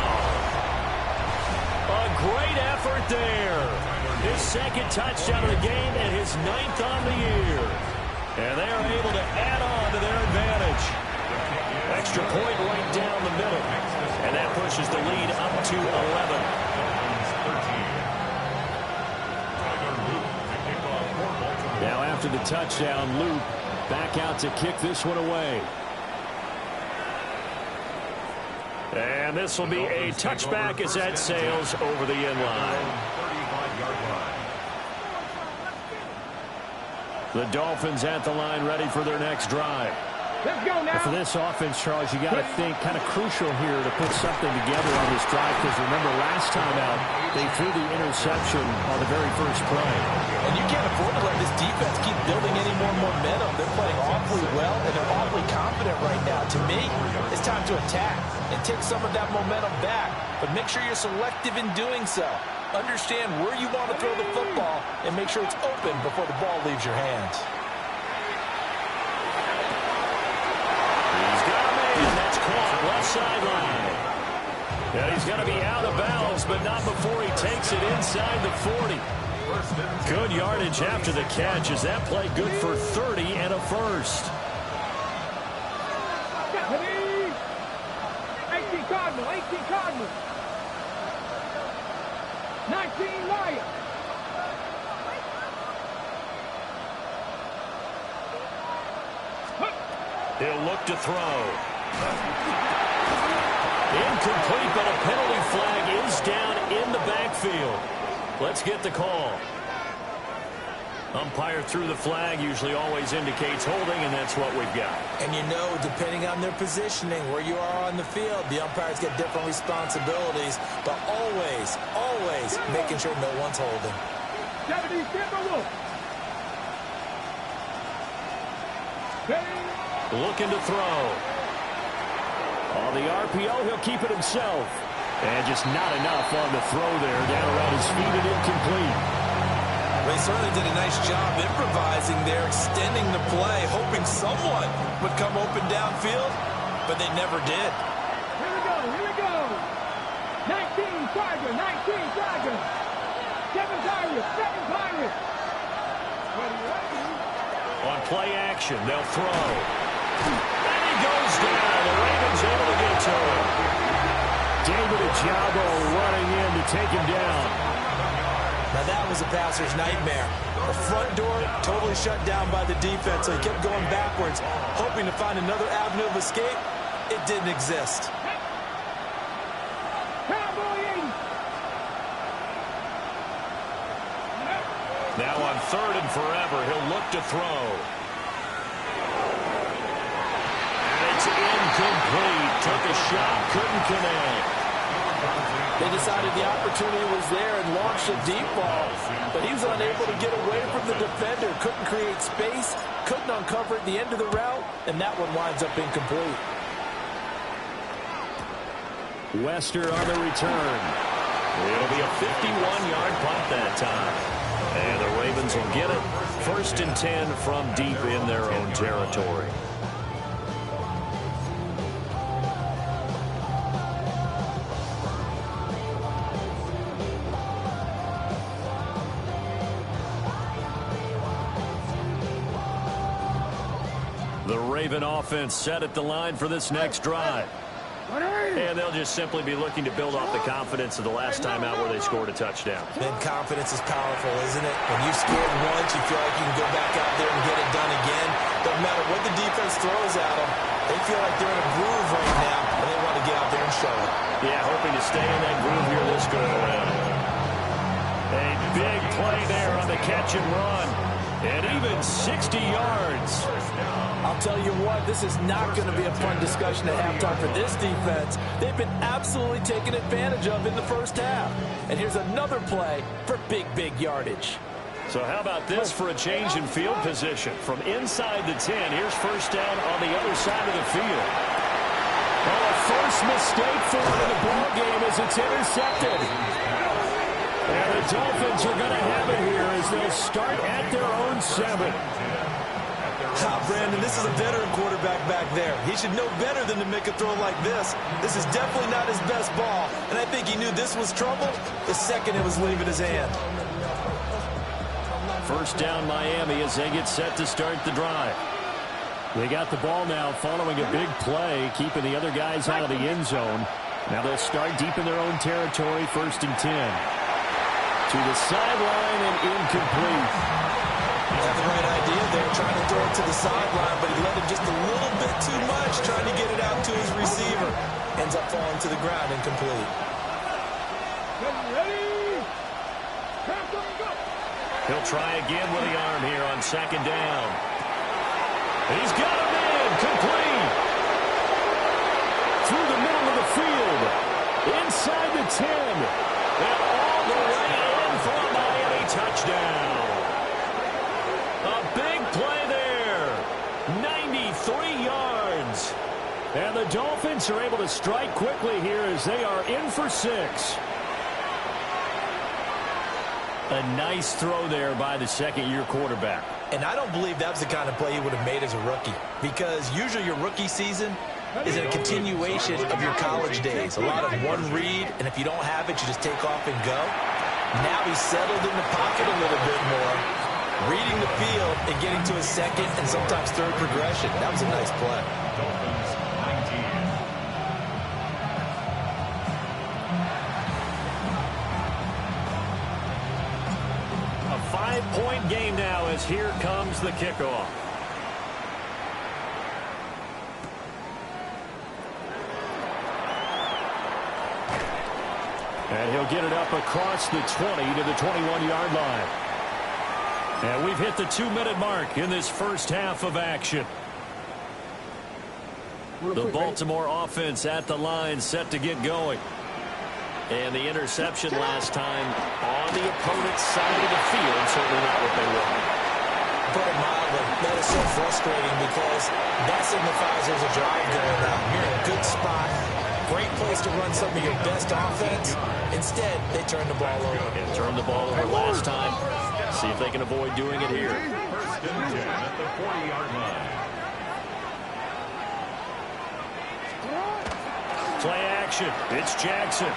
A great effort there. His second touchdown of the game and his 9th on the year. And they are able to add on to their advantage. Extra point right down the middle. And that pushes the lead up to 11. Now after the touchdown, Luke back out to kick this one away. And this will be a touchback as that sails over the end line. The Dolphins at the line ready for their next drive. Let's go now. For this offense, Charles, you got to think kind of crucial here to put something together on this drive, because remember last time out they threw the interception on the very first play. And you can't afford to let this defense keep building any more momentum. They're playing awfully well, and they're awfully confident right now. To me, it's time to attack and take some of that momentum back. But make sure you're selective in doing so. Understand where you want to throw the football and make sure it's open before the ball leaves your hands. He's got a man. That's caught left sideline. Yeah, he's got to be out of bounds, but not before he takes it inside the 40. Good yardage after the catch. Is that play good for 30 and a first? 18 Cardinals. 19 Lions. He'll look to throw. Incomplete, but a penalty flag is down in the backfield. Let's get the call. Umpire threw the flag, usually always indicates holding, and that's what we've got. And you know, depending on their positioning, where you are on the field, the umpires get different responsibilities, but always making sure no one's holding. Looking to throw. On the RPO, he'll keep it himself. And just not enough on the throw there. Down around his feet and incomplete. They certainly did a nice job improvising there, extending the play, hoping someone would come open downfield, but they never did. Here we go. 19 Tigers. 7 Pirates. On play action, they'll throw. And he goes down. The Ravens able to get to him. David Ojabo running in to take him down. Now that was a passer's nightmare. The front door totally shut down by the defense, so he kept going backwards, hoping to find another avenue of escape. It didn't exist. Now on 3rd and forever, he'll look to throw. And it's incomplete. Took a shot, couldn't connect. They decided the opportunity was there and launched a deep ball, but he was unable to get away from the defender. Couldn't create space, couldn't uncover at the end of the route, and that one winds up incomplete. Wester on the return. It'll be a 51-yard punt that time. And the Ravens will get it. 1st and 10 from deep in their own territory. The Raven offense set at the line for this next drive. And they'll just simply be looking to build off the confidence of the last time out where they scored a touchdown. And confidence is powerful, isn't it? When you've scored once, you feel like you can go back out there and get it done again. Doesn't matter what the defense throws at them. They feel like they're in a groove right now, and they want to get out there and show it. Yeah, hoping to stay in that groove here this go around. A big play there on the catch and run. And even 60 yards. I'll tell you what, this is not going to be a fun discussion at halftime for this defense. They've been absolutely taken advantage of in the first half. And here's another play for big, big yardage. So how about this for a change in field position? From inside the 10, here's 1st down on the other side of the field. Oh, a first mistake for him in the ball game as it's intercepted. And the Dolphins are going to have it here as they'll start at their own 7. Brandon, this is a veteran quarterback back there. He should know better than to make a throw like this. This is definitely not his best ball, and I think he knew this was trouble the second it was leaving his hand. 1st down Miami as they get set to start the drive. They got the ball now following a big play, keeping the other guys out of the end zone. Now they'll start deep in their own territory, 1st and 10. To the sideline and incomplete. Had the right idea there, trying to throw it to the sideline, but he let him just a little bit too much, trying to get it out to his receiver. Ends up falling to the ground, incomplete. He'll try again with the arm here on 2nd down. He's got him in, complete. Through the middle of the field, inside the 10, and all the way in for a Miami touchdown. A big play there. 93 yards. And the Dolphins are able to strike quickly here as they are in for 6. A nice throw there by the 2nd-year quarterback. And I don't believe that was the kind of play he would have made as a rookie, because usually your rookie season is a continuation of your college days. A lot of one read, and if you don't have it, you just take off and go. Now he's settled in the pocket a little bit more, reading the field and getting to his 2nd and sometimes 3rd progression. That was a nice play. Dolphins 19. A 5-point game now as here comes the kickoff. And he'll get it up across the 20 to the 21-yard line. And we've hit the 2-minute mark in this first half of action. The Baltimore offense at the line, set to get going. And the interception last time on the opponent's side of the field, certainly not what they wanted. Put it mildly, that is so frustrating because that signifies there's a drive going on. You're in a good spot, great place to run some of your best offense. Instead, they turn the ball over. And turned the ball over last time. See if they can avoid doing it here. 1st and 10 at the 40-yard line. Play action. It's Jackson.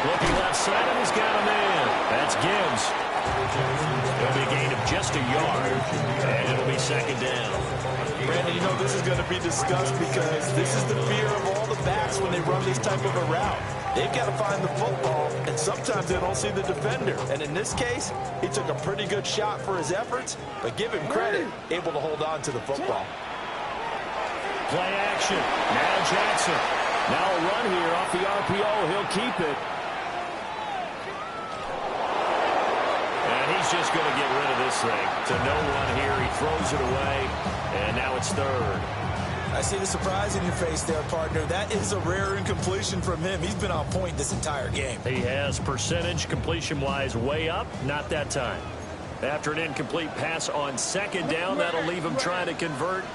Looking left side, and he's got him in. That's Gibbs. It'll be a gain of just a yard, and it'll be 2nd down. Brandon, you know this is going to be discussed because this is the fear of all the backs when they run this type of a route. They've got to find the football, and sometimes they don't see the defender. And in this case, he took a pretty good shot for his efforts, but give him credit, able to hold on to the football. Play action. Now Jackson. Now a run here off the RPO. He'll keep it. And he's just going to get rid of this thing. To no one here. He throws it away, and now it's third. I see the surprise in your face there, partner. That is a rare incompletion from him. He's been on point this entire game. He has percentage completion-wise way up. Not that time. After an incomplete pass on second down, that'll leave him trying to convert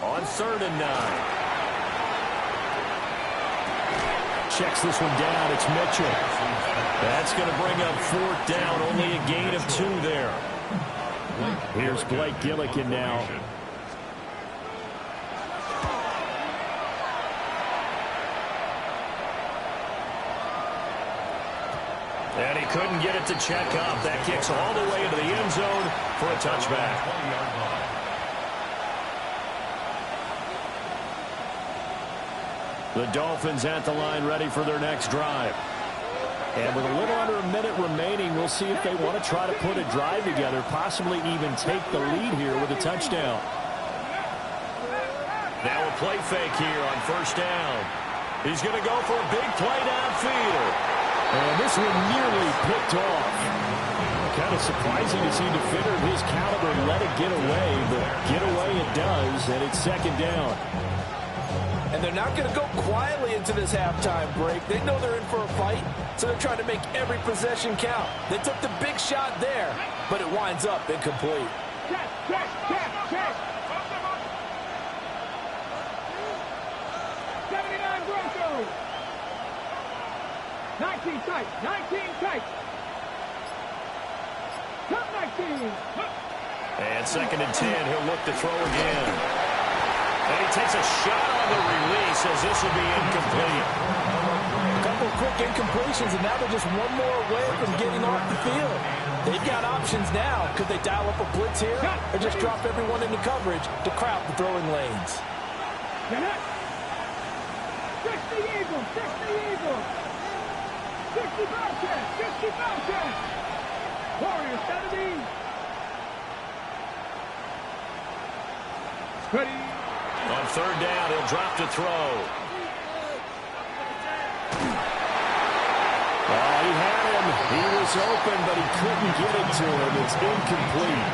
on 3rd and 9. Checks this one down. It's Mitchell. That's going to bring up 4th down. Only a gain of 2 there. Here's Blake Gillikin now. And he couldn't get it to check up. That kicks all the way into the end zone for a touchback. The Dolphins at the line ready for their next drive. And with a little under a minute remaining, we'll see if they want to try to put a drive together, possibly even take the lead here with a touchdown. Now a play fake here on 1st down. He's going to go for a big play downfield. And this one nearly picked off. Kind of surprising to see a defender of his caliber let it get away, but get away it does, and it's 2nd down. And they're not going to go quietly into this halftime break. They know they're in for a fight, so they're trying to make every possession count. They took the big shot there, but it winds up incomplete. Check. 79 Broncos. 19 tight. Top 19. And 2nd and 10. He'll look to throw again. And he takes a shot on the release as this will be incomplete. A couple of quick incompletions, and now they're just one more away from getting off the field. They've got options now. Could they dial up a blitz here or just drop everyone into coverage to crowd the throwing lanes? 60 Eagles. 60 Bobcats. Warriors 70. Ready. On 3rd down, he'll drop to throw. Oh, he had him. He was open, but he couldn't get it to him. It's incomplete.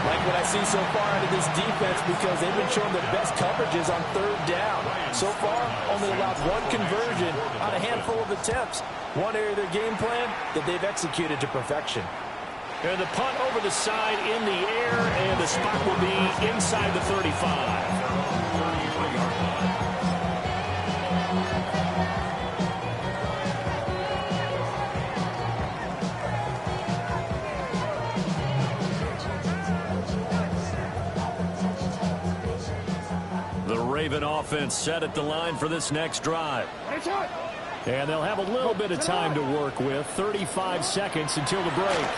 Like what I see so far out of this defense, because they've been showing their best coverages on 3rd down. So far, only allowed 1 conversion on a handful of attempts. One area of their game plan that they've executed to perfection. And the punt over the side in the air, and the spot will be inside the 35. The Raven offense set at the line for this next drive. And they'll have a little bit of time to work with. 35 seconds until the break.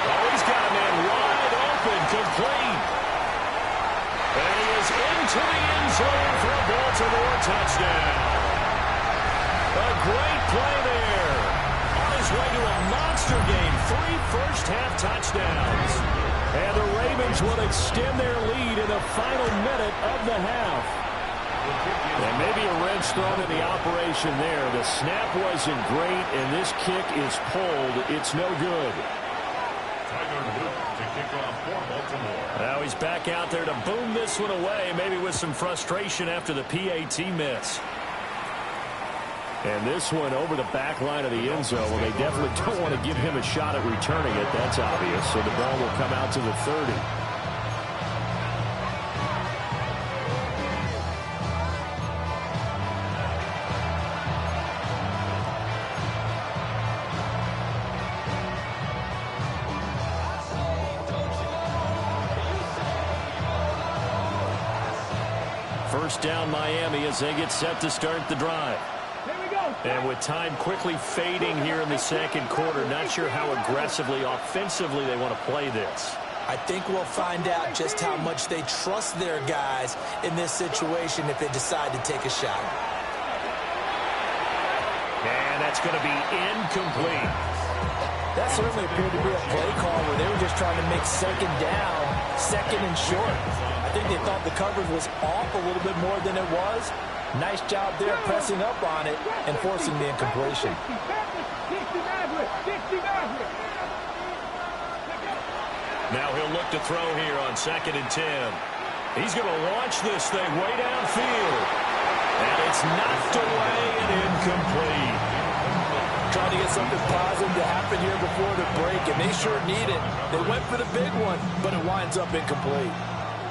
Oh, he's got a man wide open, complete. And he is into the end zone for a Baltimore touchdown. A great play there. On his way to a monster game. 3 first-half touchdowns. And the Ravens will extend their lead in the final minute of the half. And maybe a wrench thrown in the operation there. The snap wasn't great, and this kick is pulled. It's no good. Now he's back out there to boom this one away, maybe with some frustration after the PAT miss. And this one over the back line of the end zone. Well, they definitely don't want to give him a shot at returning it. That's obvious. So the ball will come out to the 30. First down Miami as they get set to start the drive. And with time quickly fading here in the second quarter, not sure how aggressively, offensively they want to play this. I think we'll find out just how much they trust their guys in this situation if they decide to take a shot. And that's going to be incomplete. That certainly appeared to be a play call where they were just trying to make second down, 2nd and short. I think they thought the coverage was off a little bit more than it was. Nice job there pressing up on it and forcing the incompletion. Now he'll look to throw here on 2nd and 10. He's going to launch this thing way downfield. And it's knocked away and incomplete. Trying to get something positive to happen here before the break, and they sure need it. They went for the big one, but it winds up incomplete.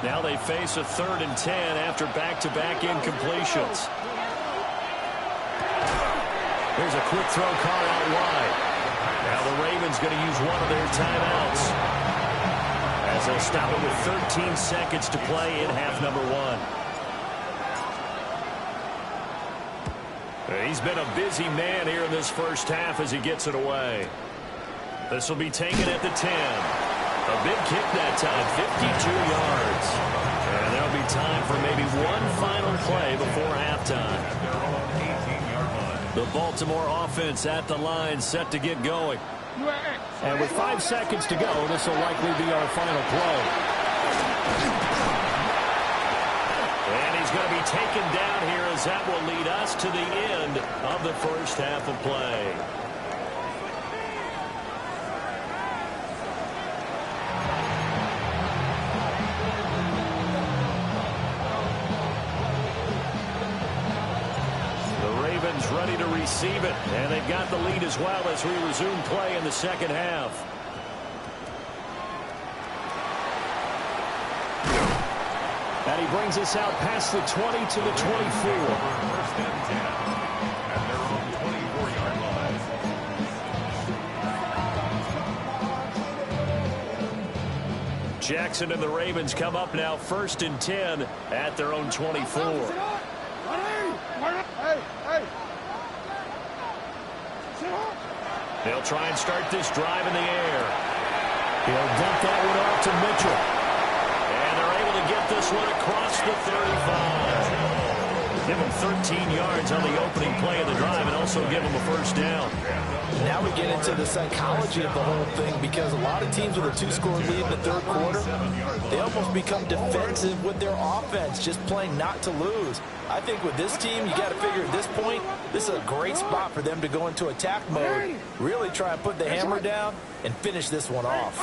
Now they face a 3rd and 10 after back-to-back incompletions. Here's a quick throw caught out wide. Now the Ravens going to use one of their timeouts, as they'll stop it with 13 seconds to play in half number 1. He's been a busy man here in this first half as he gets it away. This will be taken at the 10. A big kick that time, 52 yards. And there'll be time for maybe one final play before halftime. The Baltimore offense at the line, set to get going. And with 5 seconds to go, this will likely be our final play. And he's going to be taken down here, as that will lead us to the end of the first half of play. The Ravens ready to receive it, and they've got the lead as well as we resume play in the second half. And he brings us out past the 20 to the 24. First and 10 at their own 24-yard line. Jackson and the Ravens come up now 1st and 10 at their own 24. They'll try and start this drive in the air. He'll dump that one off to Mitchell. To get this one across the 35. Give him 13 yards on the opening play of the drive and also give him a first down. Now we get into the psychology of the whole thing, because a lot of teams with a 2-score lead in the 3rd quarter, they almost become defensive with their offense, just playing not to lose. I think with this team, you got to figure at this point, this is a great spot for them to go into attack mode, really try and put the hammer down and finish this one off.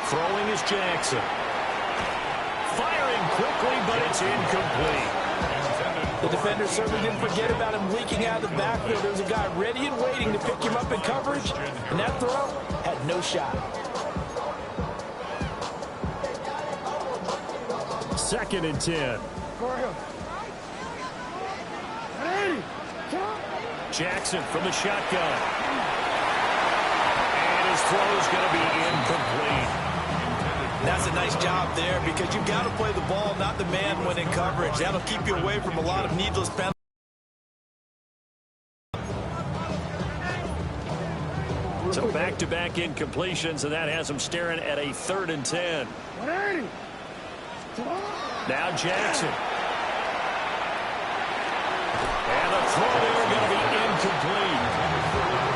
Throwing is Jackson. Firing quickly, but it's incomplete. The defender certainly didn't forget about him leaking out of the backfield. There was a guy ready and waiting to pick him up in coverage, and that throw had no shot. 2nd and 10. Jackson from the shotgun. And his throw is going to be incomplete. That's a nice job there, because you've got to play the ball, not the man when in coverage. That'll keep you away from a lot of needless penalties. So back-to-back incompletions, and that has him staring at a 3rd and 10. Now Jackson. And the throw there going to be incomplete.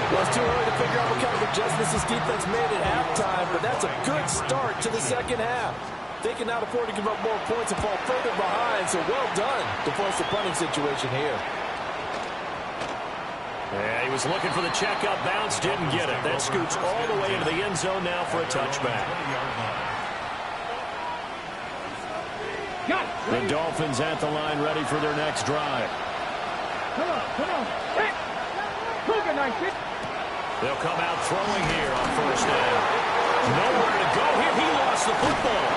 Well, it's too early to figure out what kind of adjustments this defense made at halftime, but that's a good start to the second half. They can not afford to give up more points and fall further behind, so well done to force the punting situation here. Yeah, he was looking for the checkup bounce, didn't get it. That scoots all the way into the end zone now for a touchback. The Dolphins at the line, ready for their next drive. Come on. Hey. They'll come out throwing here on 1st down. Nowhere to go here. He lost the football.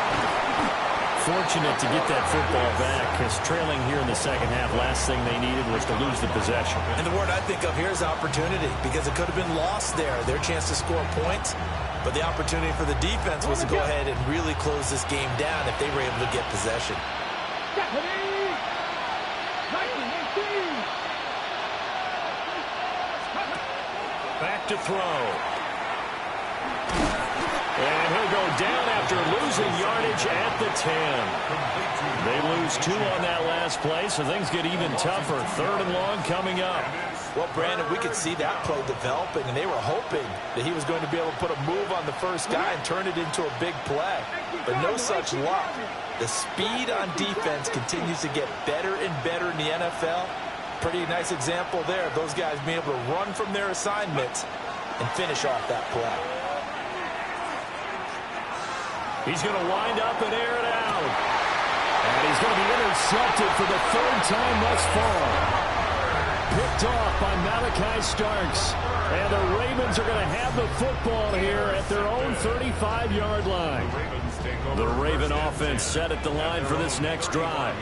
Fortunate to get that football back, because trailing here in the second half, last thing they needed was to lose the possession. And the word I think of here is opportunity, because it could have been lost there, their chance to score points. But the opportunity for the defense was to go ahead and really close this game down if they were able to get possession. Back to throw. And he'll go down after losing yardage at the 10. They lose 2 on that last play, so things get even tougher. 3rd and long coming up. Well, Brandon, we could see that play developing, and they were hoping that he was going to be able to put a move on the first guy and turn it into a big play. But no such luck. The speed on defense continues to get better and better in the NFL. Pretty nice example there of those guys being able to run from their assignments and finish off that play. He's going to wind up and air it out. And he's going to be intercepted for the third time thus far. Picked off by Malachi Starks. And the Ravens are going to have the football here at their own 35-yard line. The Raven offense set at the line for this next drive.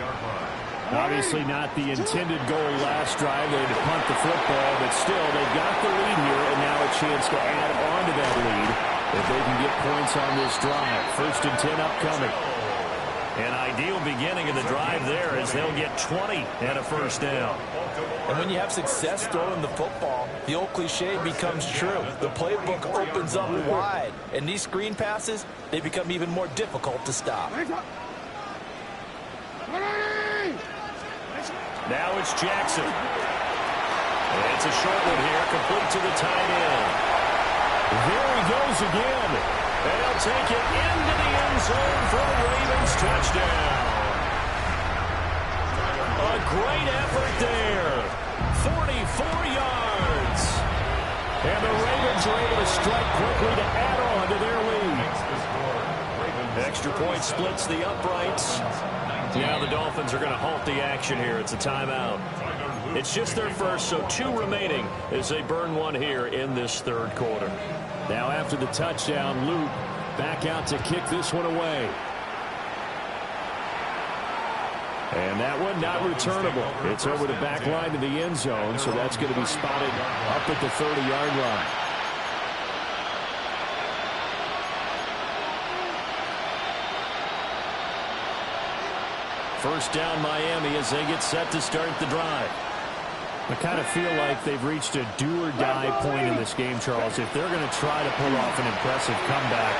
Obviously not the intended goal last drive. They had to punt the football, but still, they've got the lead here, and now a chance to add on to that lead if they can get points on this drive. 1st and 10 upcoming. An ideal beginning of the drive there as they'll get 20 and a first down. And when you have success throwing the football, the old cliche becomes true. The playbook opens up wide, and these screen passes, they become even more difficult to stop. Now it's Jackson. And it's a short one here, complete to the tight end. There he goes again. And he'll take it into the end zone for the Ravens touchdown. A great effort there. 44 yards. And the Ravens are able to strike quickly to add on to their lead. Extra point splits the uprights. Now the Dolphins are going to halt the action here. It's a timeout. It's just their first, so 2 remaining as they burn one here in this third quarter. Now after the touchdown, Luke back out to kick this one away. And that one not returnable. It's over the back line to the end zone, so that's going to be spotted up at the 30-yard line. First down Miami as they get set to start the drive. I kind of feel like they've reached a do-or-die point in this game, Charles. If they're going to try to pull off an impressive comeback,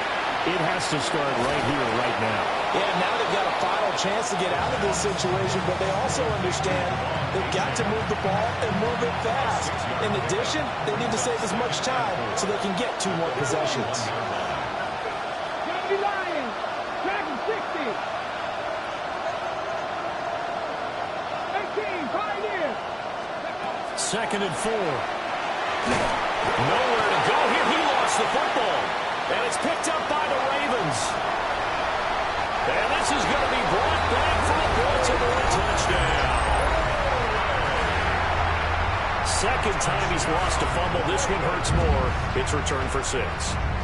it has to start right here, right now. Yeah, now they've got a final chance to get out of this situation, but they also understand they've got to move the ball and move it fast. In addition, they need to save as much time so they can get 2 more possessions. Lions, Dragon 60. 18, Pioneer. 2nd and 4. Nowhere to go here. He lost the football. And it's picked up by the Ravens. And this is going to be brought back for a Baltimore touchdown. Second time he's lost a fumble. This one hurts more. It's returned for 6.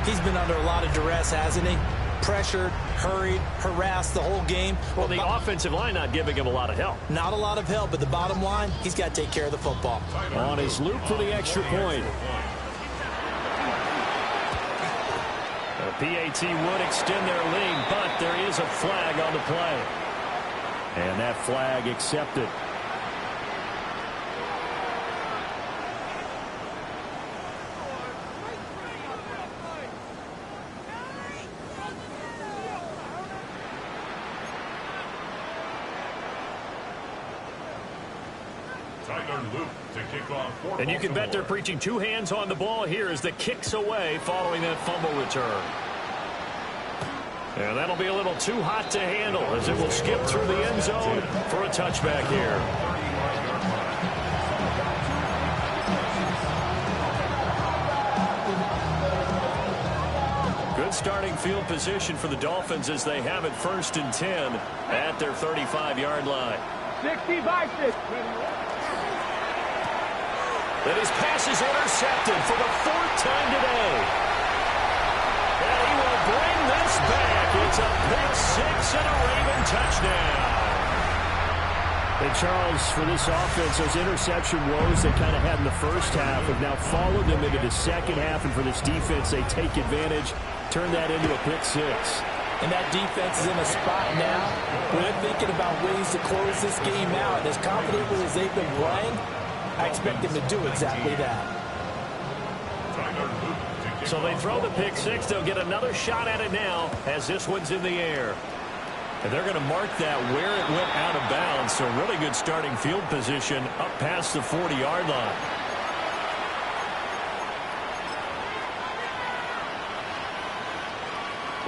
He's been under a lot of duress, hasn't he? Pressured, hurried, harassed the whole game. Well, the offensive line not giving him a lot of help. Not a lot of help, but the bottom line, he's got to take care of the football. On his loop for the extra point. The PAT would extend their lead, but there is a flag on the play. And that flag accepted. And you can bet they're preaching 2 hands on the ball here as the kick's away following that fumble return. And that'll be a little too hot to handle as it will skip through the end zone for a touchback here. Good starting field position for the Dolphins as they have it 1st and 10 at their 35-yard line. 60 by 6. And his pass is intercepted for the 4th time today. And he will bring this back. It's a pick 6 and a Raven touchdown. And Charles, for this offense, those interception woes they kind of had in the first half have now followed them into the second half. And for this defense, they take advantage, turn that into a pick 6. And that defense is in a spot now where they're thinking about ways to close this game out. And as confidently as they've been playing, I expect them to do exactly that. So they throw the pick 6. They'll get another shot at it now as this one's in the air. And they're going to mark that where it went out of bounds. So really good starting field position up past the 40-yard line.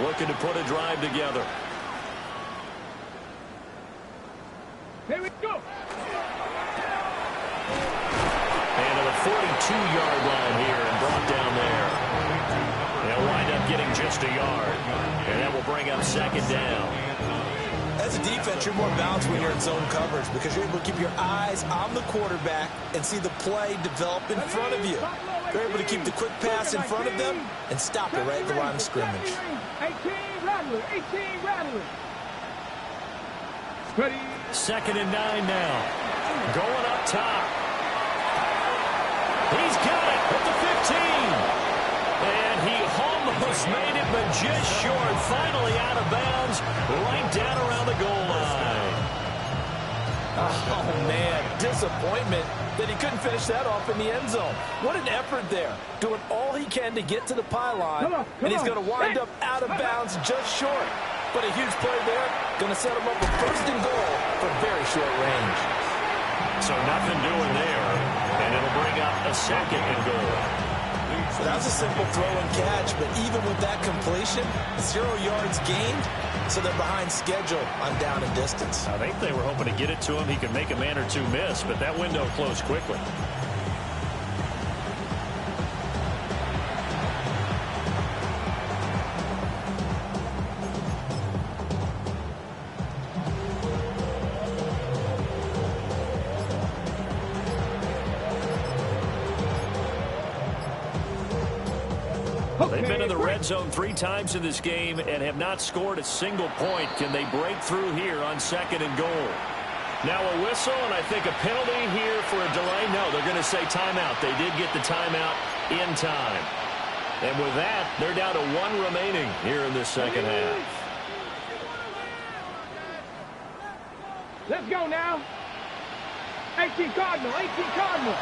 Looking to put a drive together. Here we go. And to the 42-yard line here and brought down there. They'll wind up getting just a yard. And that will bring up second down. As a defense, you're more balanced when you're in zone coverage because you're able to keep your eyes on the quarterback and see the play develop in front of you. You're able to keep the quick pass in front of them and stop it right at the line of scrimmage. 18 rattler, 18 rattler. Ready. Second and 9 now. Going up top. He's got it at the 15. And he almost made it, but just short. Finally out of bounds, right down around the goal line. Oh, man, disappointment that he couldn't finish that off in the end zone. What an effort there, doing all he can to get to the pylon, and he's going to wind up out of bounds just short. But a huge play there, going to set him up with first and goal for very short range. So nothing doing there, and it'll bring up a second and goal. So that was a simple throw and catch, but even with that completion, 0 yards gained, so they're behind schedule on down and distance. I think they were hoping to get it to him. He could make a man or two miss, but that window closed quickly. They've been in the red zone 3 times in this game and have not scored a single point. Can they break through here on second and goal? Now a whistle, and I think a penalty here for a delay. No, they're going to say timeout. They did get the timeout in time. And with that, they're down to 1 remaining here in this second half. Let's go now. 18 Cardinal, 18 Cardinal.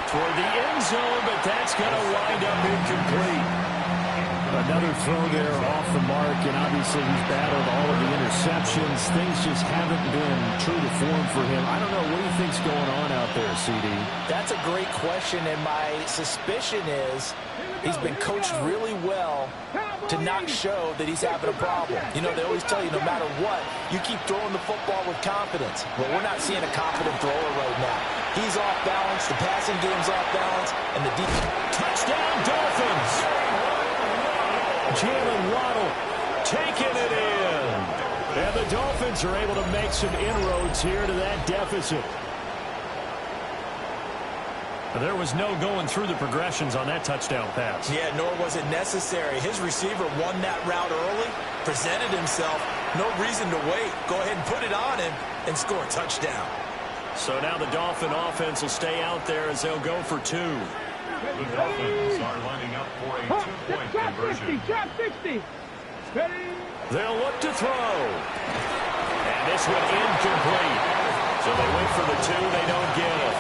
Toward the end zone, but that's going to wind up incomplete. Another throw there off the mark, and obviously he's battled all of the interceptions. Things just haven't been true to form for him. I don't know. What do you think's going on out there, CD? That's a great question, and my suspicion is he's been coached really well to not show that he's having a problem. You know, they always tell you no matter what, you keep throwing the football with confidence. Well, we're not seeing a confident thrower right now. He's off balance, the passing game's off balance, and the deep touchdown Dolphins. Jalen Waddle taking it in. And the Dolphins are able to make some inroads here to that deficit. There was no going through the progressions on that touchdown pass. Yeah, nor was it necessary. His receiver won that route early, presented himself. No reason to wait. Go ahead and put it on him and score a touchdown. So now the Dolphin offense will stay out there as they'll go for 2. The Dolphins are lining up for a 2-point conversion. Drop 60. Ready. They'll look to throw. And this one incomplete. So they wait for the 2. They don't get it.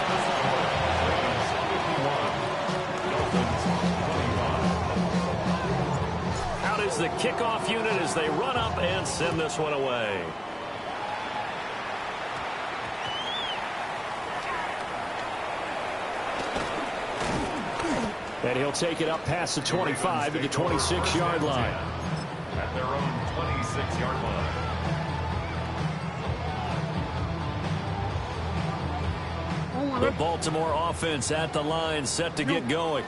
Out is the kickoff unit as they run up and send this one away. And he'll take it up past the 25 to the 26-yard line. At their own 26-yard line. The Baltimore offense at the line, set to get going.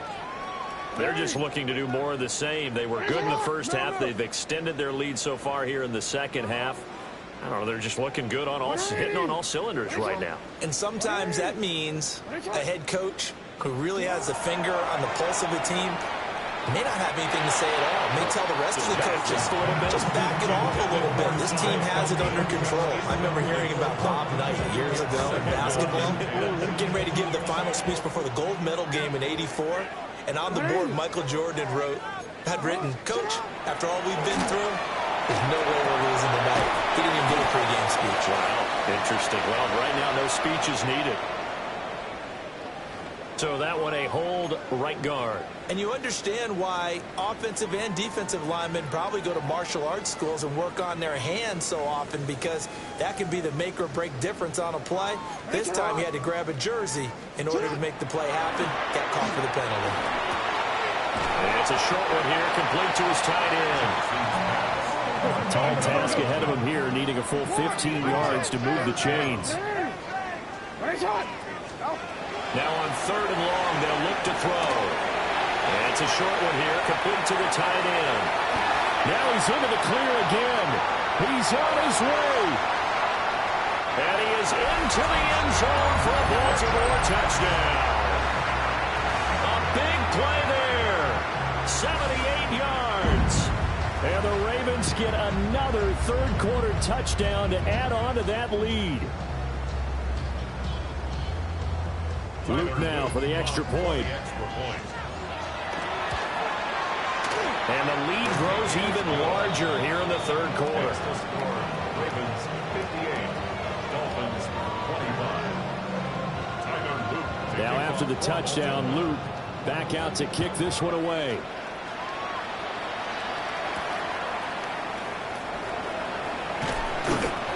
They're just looking to do more of the same. They were good in the first half. They've extended their lead so far here in the second half. I don't know, they're just looking good on hitting on all cylinders right now. And sometimes that means a head coach who really has a finger on the pulse of the team may not have anything to say at all. May tell the rest of the coaches, just back it off a little bit. This team has it under control. I remember hearing about Bob Knight years ago in basketball, getting ready to give the final speech before the gold medal game in '84. And on the board, Michael Jordan had written, "Coach, after all we've been through, there's no way we're losing tonight." He didn't even give a pregame speech. Wow, interesting. Well, right now, no speech is needed. So that one a hold right guard. And you understand why offensive and defensive linemen probably go to martial arts schools and work on their hands so often, because that can be the make or break difference on a play. This time he had to grab a jersey in order to make the play happen. Got caught for the penalty. And it's a short one here, complete to his tight end. Tall task ahead of him here, needing a full 15 yards to move the chains. Now on 3rd and long, they'll look to throw. And it's a short one here, complete to the tight end. Now he's into the clear again. He's on his way. And he is into the end zone for a Baltimore touchdown. A big play there. 78 yards. And the Ravens get another third-quarter touchdown to add on to that lead. Luke now for the extra point. And the lead grows even larger here in the third quarter. Ravens 58, Dolphins 25. Now after the touchdown, Luke back out to kick this one away.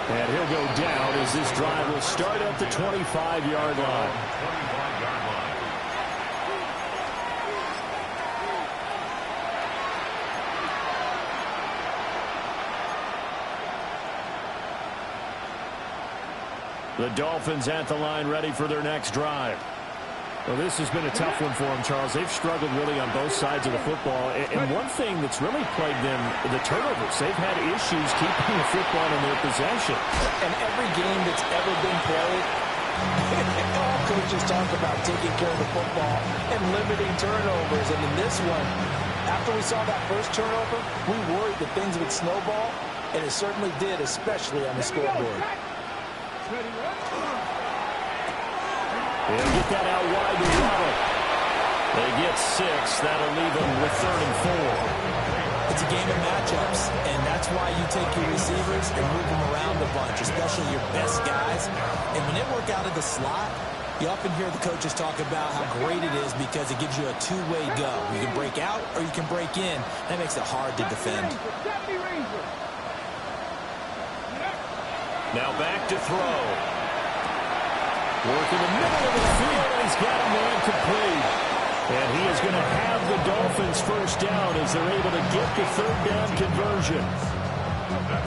And he'll go down as this drive will start at the 25-yard line. The Dolphins at the line, ready for their next drive. Well, this has been a tough one for them, Charles. They've struggled really on both sides of the football. And one thing that's really plagued them, the turnovers. They've had issues keeping the football in their possession. And every game that's ever been played, all coaches talk about taking care of the football and limiting turnovers. And in this one, after we saw that first turnover, we worried that things would snowball, and it certainly did, especially on the scoreboard. They'll get that out wide to Waddle. They get 6. That'll leave them with 3rd and 4. It's a game of matchups, and that's why you take your receivers and move them around a bunch, especially your best guys. And when they work out of the slot, you often hear the coaches talk about how great it is because it gives you a two-way go. You can break out or you can break in. That makes it hard to defend. Now back to throw. Work in the middle of the field, and he's got a man complete. And he is going to have the Dolphins first down as they're able to get the third down conversion.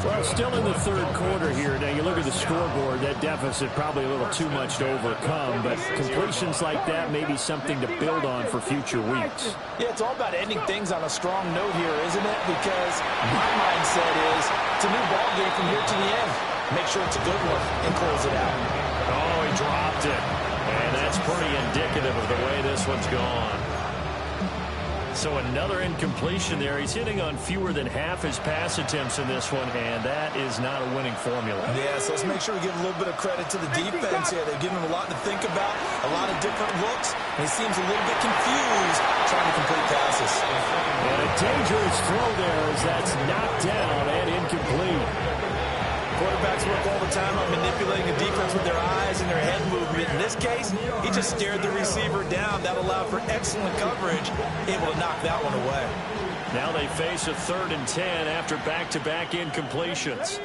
Well, still in the third quarter here. Now, you look at the scoreboard, that deficit probably a little too much to overcome, but completions like that may be something to build on for future weeks. Yeah, it's all about ending things on a strong note here, isn't it? Because my mindset is it's a new ball game from here to the end. Make sure it's a good one and close it out. Oh, he dropped it. And that's pretty indicative of the way this one's gone. So another incompletion there. He's hitting on fewer than half his pass attempts in this one, and that is not a winning formula. Yeah, so let's make sure we give a little bit of credit to the defense here. They've given him a lot to think about, a lot of different looks, and he seems a little bit confused trying to complete passes. And a dangerous throw there as that's knocked down and incomplete. Quarterbacks work all the time on manipulating the defense with their eyes and their head movement. In this case, he just stared the receiver down. That allowed for excellent coverage, able to knock that one away. Now they face a 3rd and 10 after back-to-back incompletions.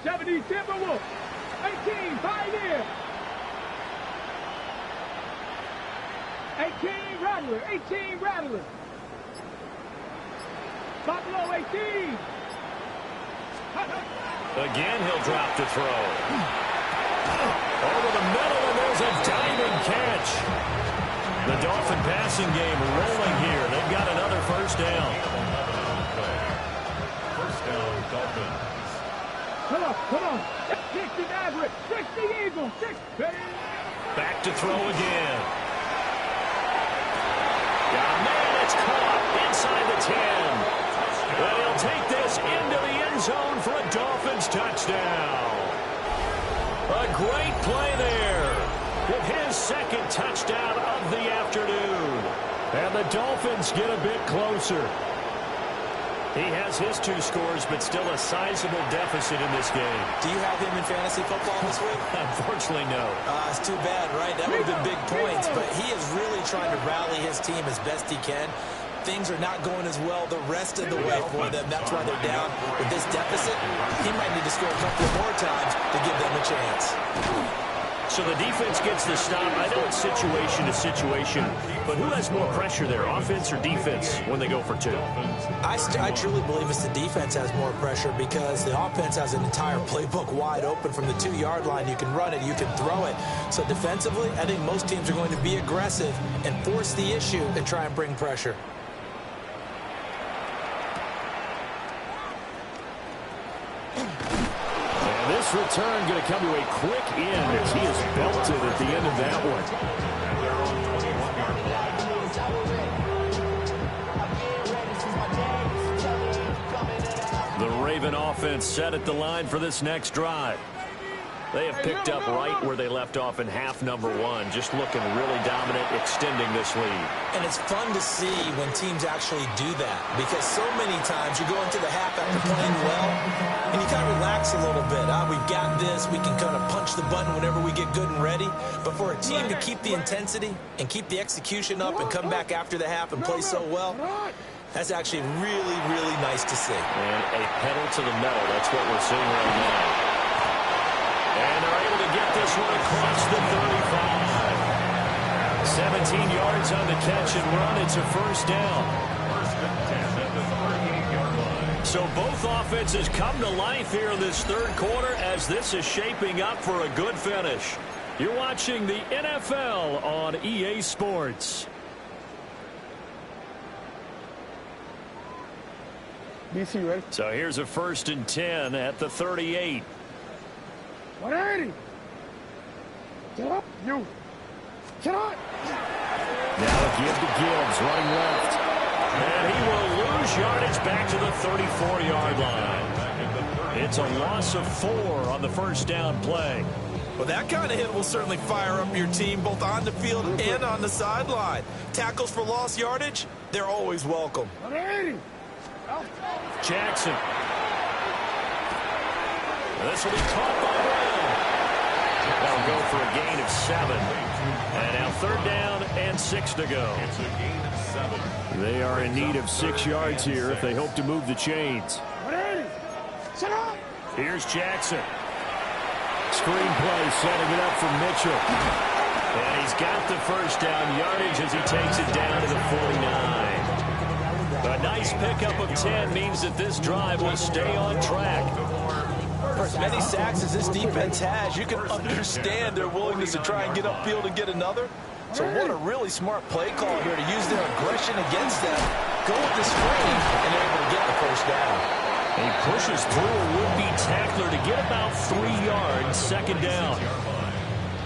70 Timberwolves, 18 Pioneer, 18 Rattler, 18 Rattler, Buffalo 18. Again, he'll drop to throw. Over the middle, and there's a diving catch. The Dolphin passing game rolling here. They've got another first down. First down, Dolphins. Come on. 60 Maverick, 60 Eagles, 60. Back to throw again. Yeah, man, it's caught inside the 10. But he'll take this into the end zone for a Dolphins touchdown. A great play there with his 2nd touchdown of the afternoon. And the Dolphins get a bit closer. He has his 2 scores, but still a sizable deficit in this game. Do you have him in fantasy football this week? Unfortunately, no. It's too bad, right? That would have been big points, but he is really trying to rally his team as best he can. Things are not going as well the rest of the way for them. That's why they're down with this deficit. He might need to score a couple of more times to give them a chance. So the defense gets the stop. I know it's situation to situation, but who has more pressure there, offense or defense, when they go for two? I truly believe it's the defense has more pressure because the offense has an entire playbook wide open from the 2-yard line. You can run it, you can throw it. So defensively, I think most teams are going to be aggressive and force the issue and try and bring pressure. This return going to come to a quick end as he is belted at the end of that one. The Raven offense set at the line for this next drive. They have picked up right where they left off in half number 1, just looking really dominant, extending this lead. And it's fun to see when teams actually do that because so many times you go into the half after playing well and you kind of relax a little bit. We've got this. We can kind of punch the button whenever we get good and ready. But for a team to keep the intensity and keep the execution up and come back after the half and play so well, that's actually really, really nice to see. And a pedal to the metal. That's what we're seeing right now. And they're able to get this one across the 35. 17 yards on the catch and run. It's a first down. So both offenses come to life here in this third quarter as this is shaping up for a good finish. You're watching the NFL on EA Sports. BC, ready? So here's a 1st and 10 at the 38. 180. Get up, you. Get up. Now a give to Gibbs, running left. And he will lose yardage back to the 34-yard line. It's a loss of 4 on the first down play. Well, that kind of hit will certainly fire up your team both on the field and on the sideline. Tackles for lost yardage, they're always welcome. 180. Jackson. This will be caught by Brown. That'll go for a gain of 7. And now 3rd down and 6 to go. It's a gain of 7. They are in need of 6 yards here if they hope to move the chains. 180. Sit up. Here's Jackson. Screen play setting it up for Mitchell. And he's got the first down yardage as he takes it down to the 49. A nice pickup of 10 means that this drive will stay on track. For as many sacks as this defense has, you can understand their willingness to try and get upfield and get another. So what a really smart play call here to use their aggression against them. Go with the screen, and they're able to get the first down. He pushes through a would-be tackler to get about 3 yards, 2nd down.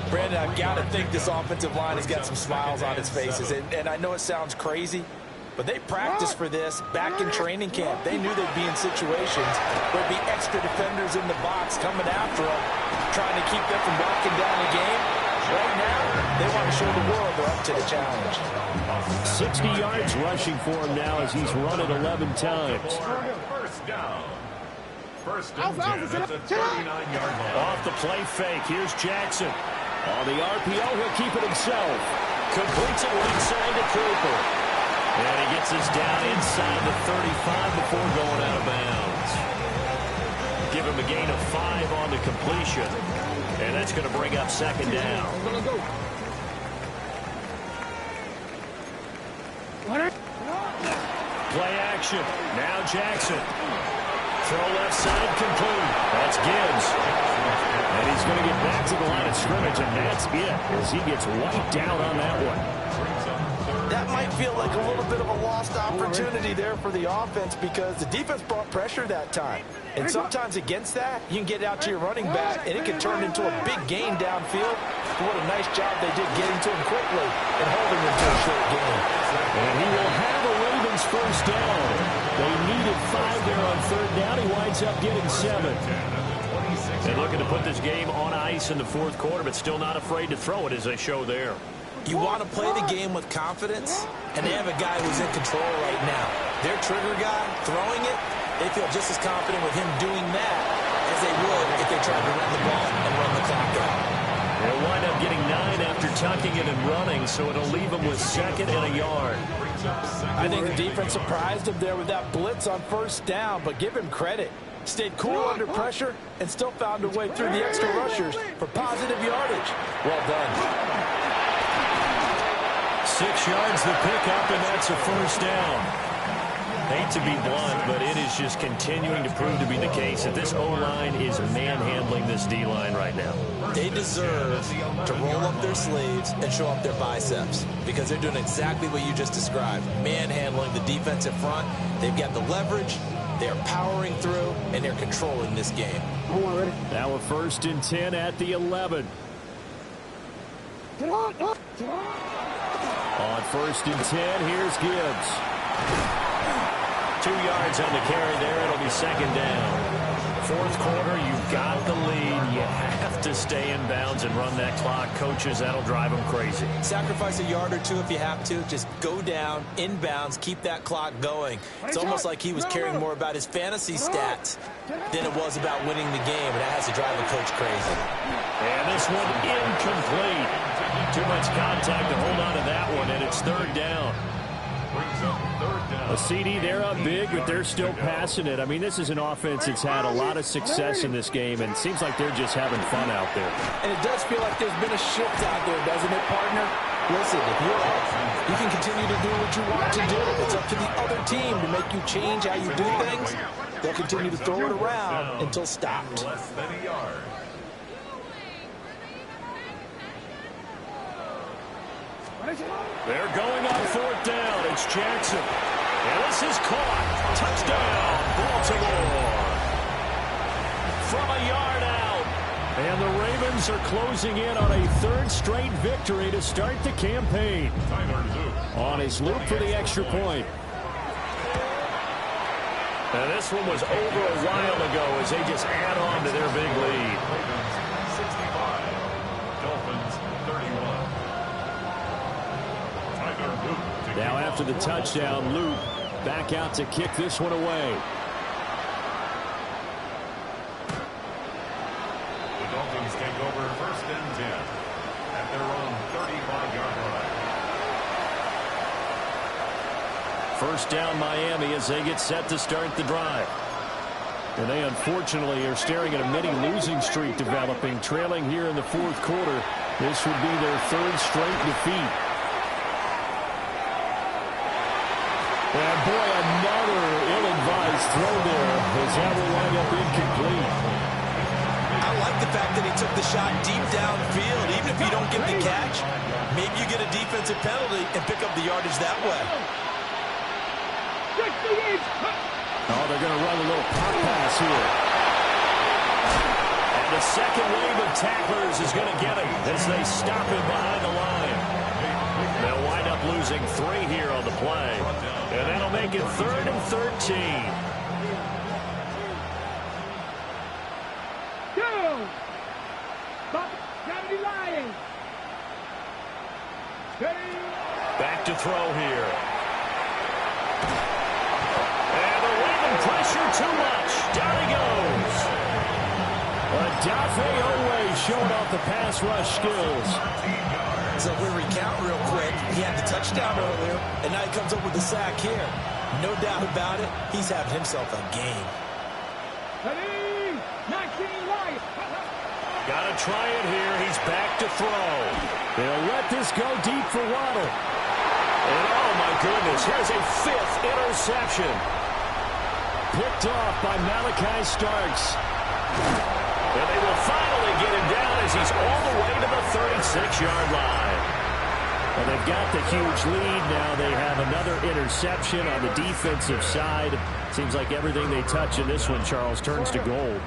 Brandon, I've got to think this offensive line has got some smiles on its faces. And I know it sounds crazy, but they practiced for this back in training camp. They knew they'd be in situations where there'd be extra defenders in the box coming after them, trying to keep them from locking down the game. Right now, they want to show the world they're up to the challenge. 60 yards rushing for him now as he's run it 11 times. First down. First and 10 at the 39-yard line. Off the play fake, here's Jackson. On the RPO, he'll keep it himself. Completes it weak side to Cooper. And he gets us down inside the 35 before going out of bounds. Give him a gain of 5 on the completion. And that's going to bring up 2nd down. Play action. Now Jackson. Throw left side complete. That's Gibbs. And he's going to get back to the line of scrimmage, and that's it as he gets wiped out on that one. That might feel like a little bit of a lost opportunity there for the offense because the defense brought pressure that time. And sometimes against that, you can get out to your running back, and it can turn into a big gain downfield. What a nice job they did getting to him quickly and holding him to a short gain. And he will have a Ravens first down. They needed 5 there on 3rd down. He winds up getting 7. And looking to put this game on ice in the 4th quarter, but still not afraid to throw it as they show there. You want to play the game with confidence, and they have a guy who's in control right now. Their trigger guy throwing it, they feel just as confident with him doing that as they would if they tried to run the ball and run the clock out. They'll wind up getting 9 after tucking it and running, so it'll leave them with 2nd and a yard. I think the defense surprised him there with that blitz on 1st down, but give him credit. Stayed cool under pressure and still found a way through the extra rushers for positive yardage. Well done. 6 yards the pickup, and that's a first down. Hate to be blunt, but it is just continuing to prove to be the case that this O-line is manhandling this D-line right now. They deserve to roll up their sleeves and show up their biceps because they're doing exactly what you just described, manhandling the defensive front. They've got the leverage, they're powering through, and they're controlling this game. Now a 1st and 10 at the 11. On 1st and 10, here's Gibbs. 2 yards on the carry there. It'll be 2nd down. 4th quarter, you've got the lead. You have to stay in bounds and run that clock. Coaches, that'll drive them crazy. Sacrifice a yard or two if you have to. Just go down, in bounds, keep that clock going. It's almost like he was caring more about his fantasy stats than it was about winning the game, and that has to drive a coach crazy. And this one incomplete. Too much contact to hold on to that one, and it's 3rd down. A CD, they're up big, but they're still passing it. I mean, this is an offense that's had a lot of success in this game, and it seems like they're just having fun out there. And it does feel like there's been a shift out there, doesn't it, partner? Listen, if you're up, you can continue to do what you want to do. It's up to the other team to make you change how you do things. They'll continue to throw it around until stopped. Less than a yard. They're going on 4th down. It's Jackson. And this is caught. Touchdown, Baltimore. From a yard out. And the Ravens are closing in on a 3rd straight victory to start the campaign. On his loop for the extra point. And this one was over a while ago as they just add on to their big lead. Ravens 65. Dolphins 31. Now after the touchdown, Luke back out to kick this one away. The Dolphins take over 1st and 10 at their own 35-yard line. 1st down Miami as they get set to start the drive. And they unfortunately are staring at a mini losing streak developing, trailing here in the 4th quarter. This would be their 3rd straight defeat. And boy, another ill-advised throw there as that will wind up incomplete. I like the fact that he took the shot deep downfield. Even if you don't get the catch, maybe you get a defensive penalty and pick up the yardage that way. Oh, they're going to run a little pop pass here. And the second wave of tacklers is going to get him as they stop him behind the line. They'll wind up losing 3 here on the play. And that'll make it 3rd and 13. Back to throw here. And the Raven pressure too much. Down he goes. Adafe Owe showing off the pass rush skills. So if we recount real quick, he had the touchdown earlier, and now he comes up with the sack here. No doubt about it, he's having himself a game. Gotta try it here. He's back to throw. They'll let this go deep for Waddle. And oh my goodness, here's a 5th interception. Picked off by Malachi Starks. And they will finally get him down as he's all the way to the 36-yard line. Well, they've got the huge lead. Now they have another interception on the defensive side. Seems like everything they touch in this one, Charles, turns to gold.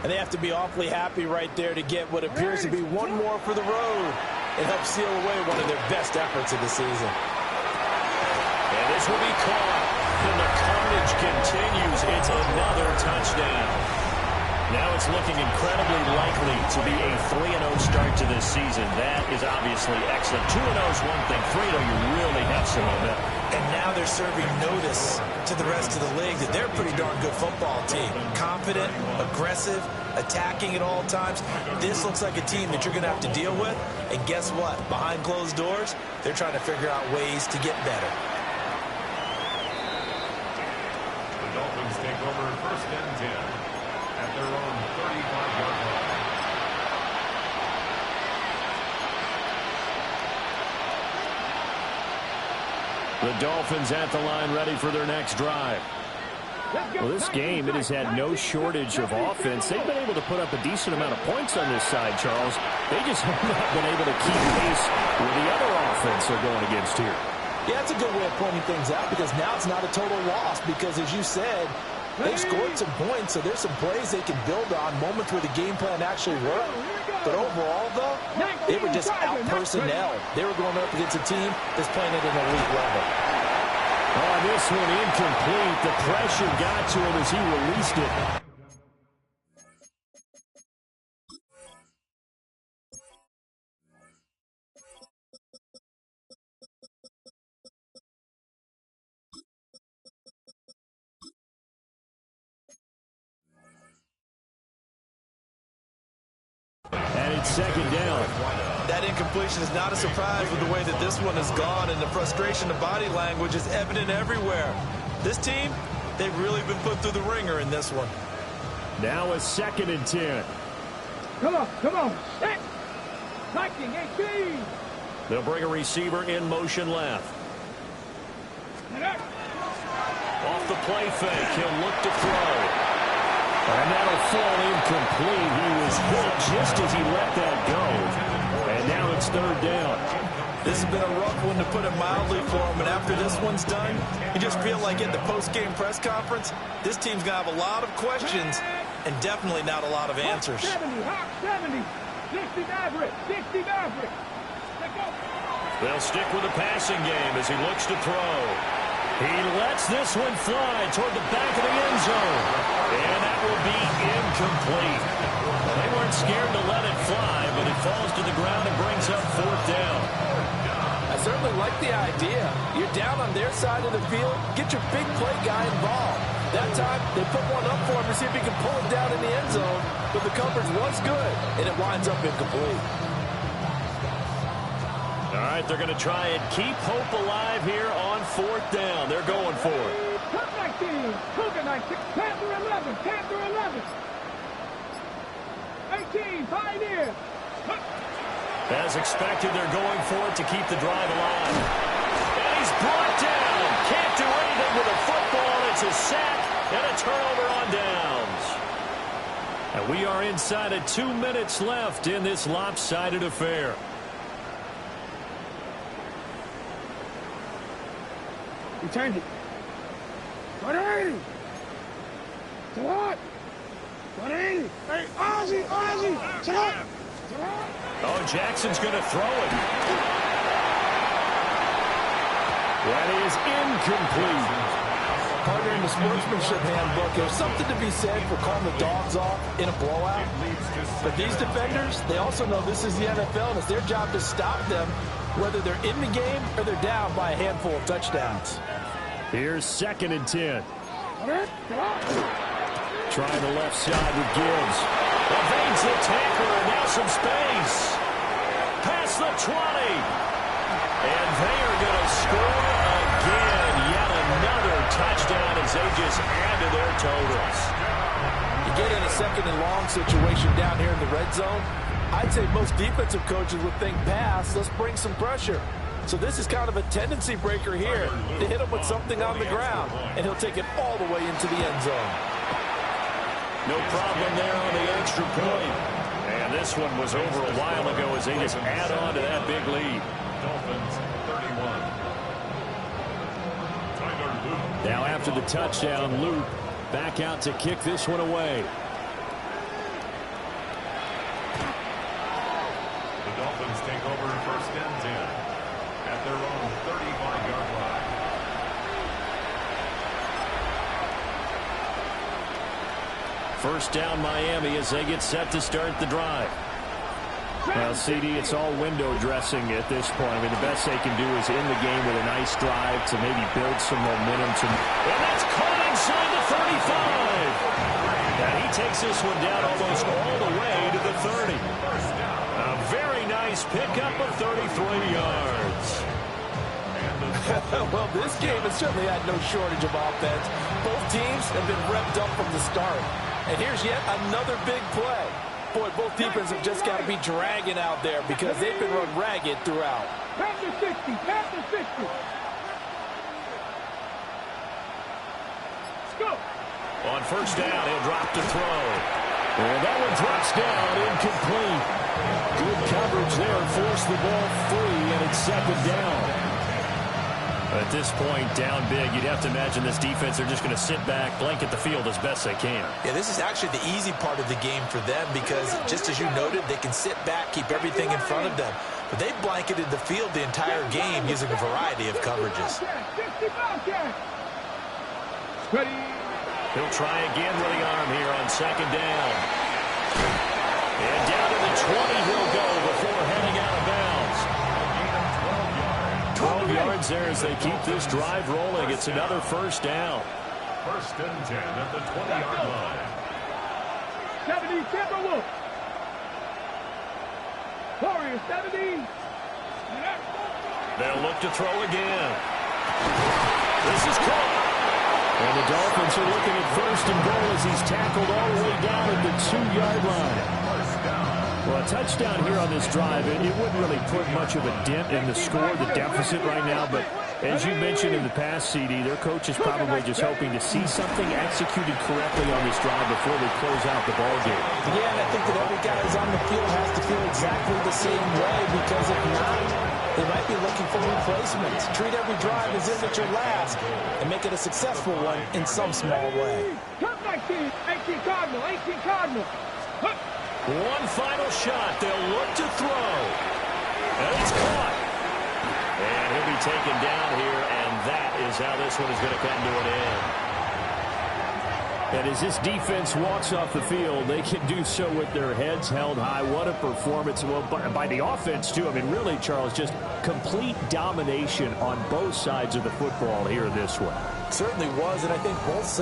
And they have to be awfully happy right there to get what appears to be one more for the road. It helps seal away one of their best efforts of the season. And this will be caught. And the carnage continues. It's another touchdown. Now it's looking incredibly likely to be a 3-0 start to this season. That is obviously excellent. 2-0 is one thing. 3-0, you really have some momentum. And now they're serving notice to the rest of the league that they're a pretty darn good football team. Confident, aggressive, attacking at all times. This looks like a team that you're going to have to deal with. And guess what? Behind closed doors, they're trying to figure out ways to get better. The Dolphins take over 1st and 10 The Dolphins at the line ready for their next drive. Well, this game, it has had no shortage of offense. They've been able to put up a decent amount of points on this side, Charles. They just have not been able to keep pace with the other offense they're going against here. Yeah, that's a good way of pointing things out because now it's not a total loss because, as you said, they've scored some points, so there's some plays they can build on, moments where the game plan actually worked. But overall, though, they were just out-personnel. They were going up against a team that's playing at an elite level. Oh, this one incomplete. The pressure got to him as he released it. And it's second down. That incompletion is not a surprise with the way that this one has gone, and the frustration of body language is evident everywhere. This team, they've really been put through the ringer in this one. Now a 2nd and 10. Come on. Set. 18. They'll bring a receiver in motion left. Off the play fake, he'll look to throw. And that'll fall incomplete. He was hit just as he let that go. And now it's 3rd down. This has been a rough one, to put it mildly, for him. And after this one's done, you just feel like at the post-game press conference, this team's going to have a lot of questions and definitely not a lot of answers. 70, 60 Maverick. They'll stick with the passing game as he looks to throw. He lets this one fly toward the back of the end zone. And that will be incomplete. They weren't scared to let it fly, but it falls to the ground and brings up 4th down. I certainly like the idea. You're down on their side of the field. Get your big play guy involved. That time, they put one up for him to see if he can pull it down in the end zone. But the coverage was good, and it winds up incomplete. All right, they're going to try and keep hope alive here on 4th down. They're going for it. Cougar 19, Panther 11. 18, Pioneer. As expected, they're going for it to keep the drive alive. And he's brought down. Can't do anything with a football. It's a sack and a turnover on downs. And we are inside of 2 minutes left in this lopsided affair. He turned it. 180. To what? 180. Hey, Ozzy. To what? Oh, Jackson's going to throw it. That is incomplete. Partner, in the sportsmanship handbook, there's something to be said for calling the dogs off in a blowout. But these defenders, they also know this is the NFL, and it's their job to stop them, whether they're in the game or they're down by a handful of touchdowns. Here's 2nd and 10. Trying the left side with Gibbs. Evades the tackler, and now some space. Past the 20. And they are going to score again. Yet another touchdown as they just add to their totals. You get in a 2nd and long situation down here in the red zone, I'd say most defensive coaches would think pass, let's bring some pressure. So this is kind of a tendency breaker here to hit him with something on the ground, and he'll take it all the way into the end zone. No problem there on the extra point. And this one was over a while ago as they just add on to that big lead. Dolphins 31. Now after the touchdown, Luke back out to kick this one away. The Dolphins take over 1st and 10 at their own 35-yard line. First down Miami as they get set to start the drive. Well, CD, it's all window dressing at this point. I mean, the best they can do is end the game with a nice drive to maybe build some momentum. And that's caught inside the 35. And he takes this one down almost all the way to the 30. A very nice pickup of 33 yards. Well, this game has certainly had no shortage of offense. Both teams have been revved up from the start. And here's yet another big play. Boy, both defenses have just got to be dragging out there because they've been run ragged throughout. Panther 60, Panther 60. first down. He'll drop to throw. And that one drops down, incomplete. Good coverage there, forced the ball free, and it's second down. At this point, down big, you'd have to imagine this defense, they're just going to sit back, blanket the field as best they can. Yeah, this is actually the easy part of the game for them because, just as you noted, they can sit back, keep everything in front of them. But they've blanketed the field the entire game using a variety of coverages. He'll try again with the arm here on second down. And down to the 20 he'll go before heading out of bounds. 12 yards there as they keep this drive rolling. It's another first down. First and 10 at the 20-yard line. 70, Timberwolves. Warriors, 70. They'll look to throw again. This is caught. And the Dolphins are looking at first and goal as he's tackled all the way down at the 2-yard line. Well, a touchdown here on this drive, it wouldn't really put much of a dent in the score, the deficit right now. But as you mentioned in the past, CD, their coach is probably just hoping to see something executed correctly on this drive before they close out the ball game. Yeah, and I think that every guy who's on the field has to feel exactly the same way because if not, they might be looking for replacements. Treat every drive as if it's your last and make it a successful one in some small way. 18 Cardinal, 18 Cardinal. One final shot. They'll look to throw. And it's caught. And he'll be taken down here, and that is how this one is going to come to an end. And as this defense walks off the field, they can do so with their heads held high. What a performance. Well, by the offense, too. I mean, really, Charles, just complete domination on both sides of the football here this one. Certainly was, and I think both sides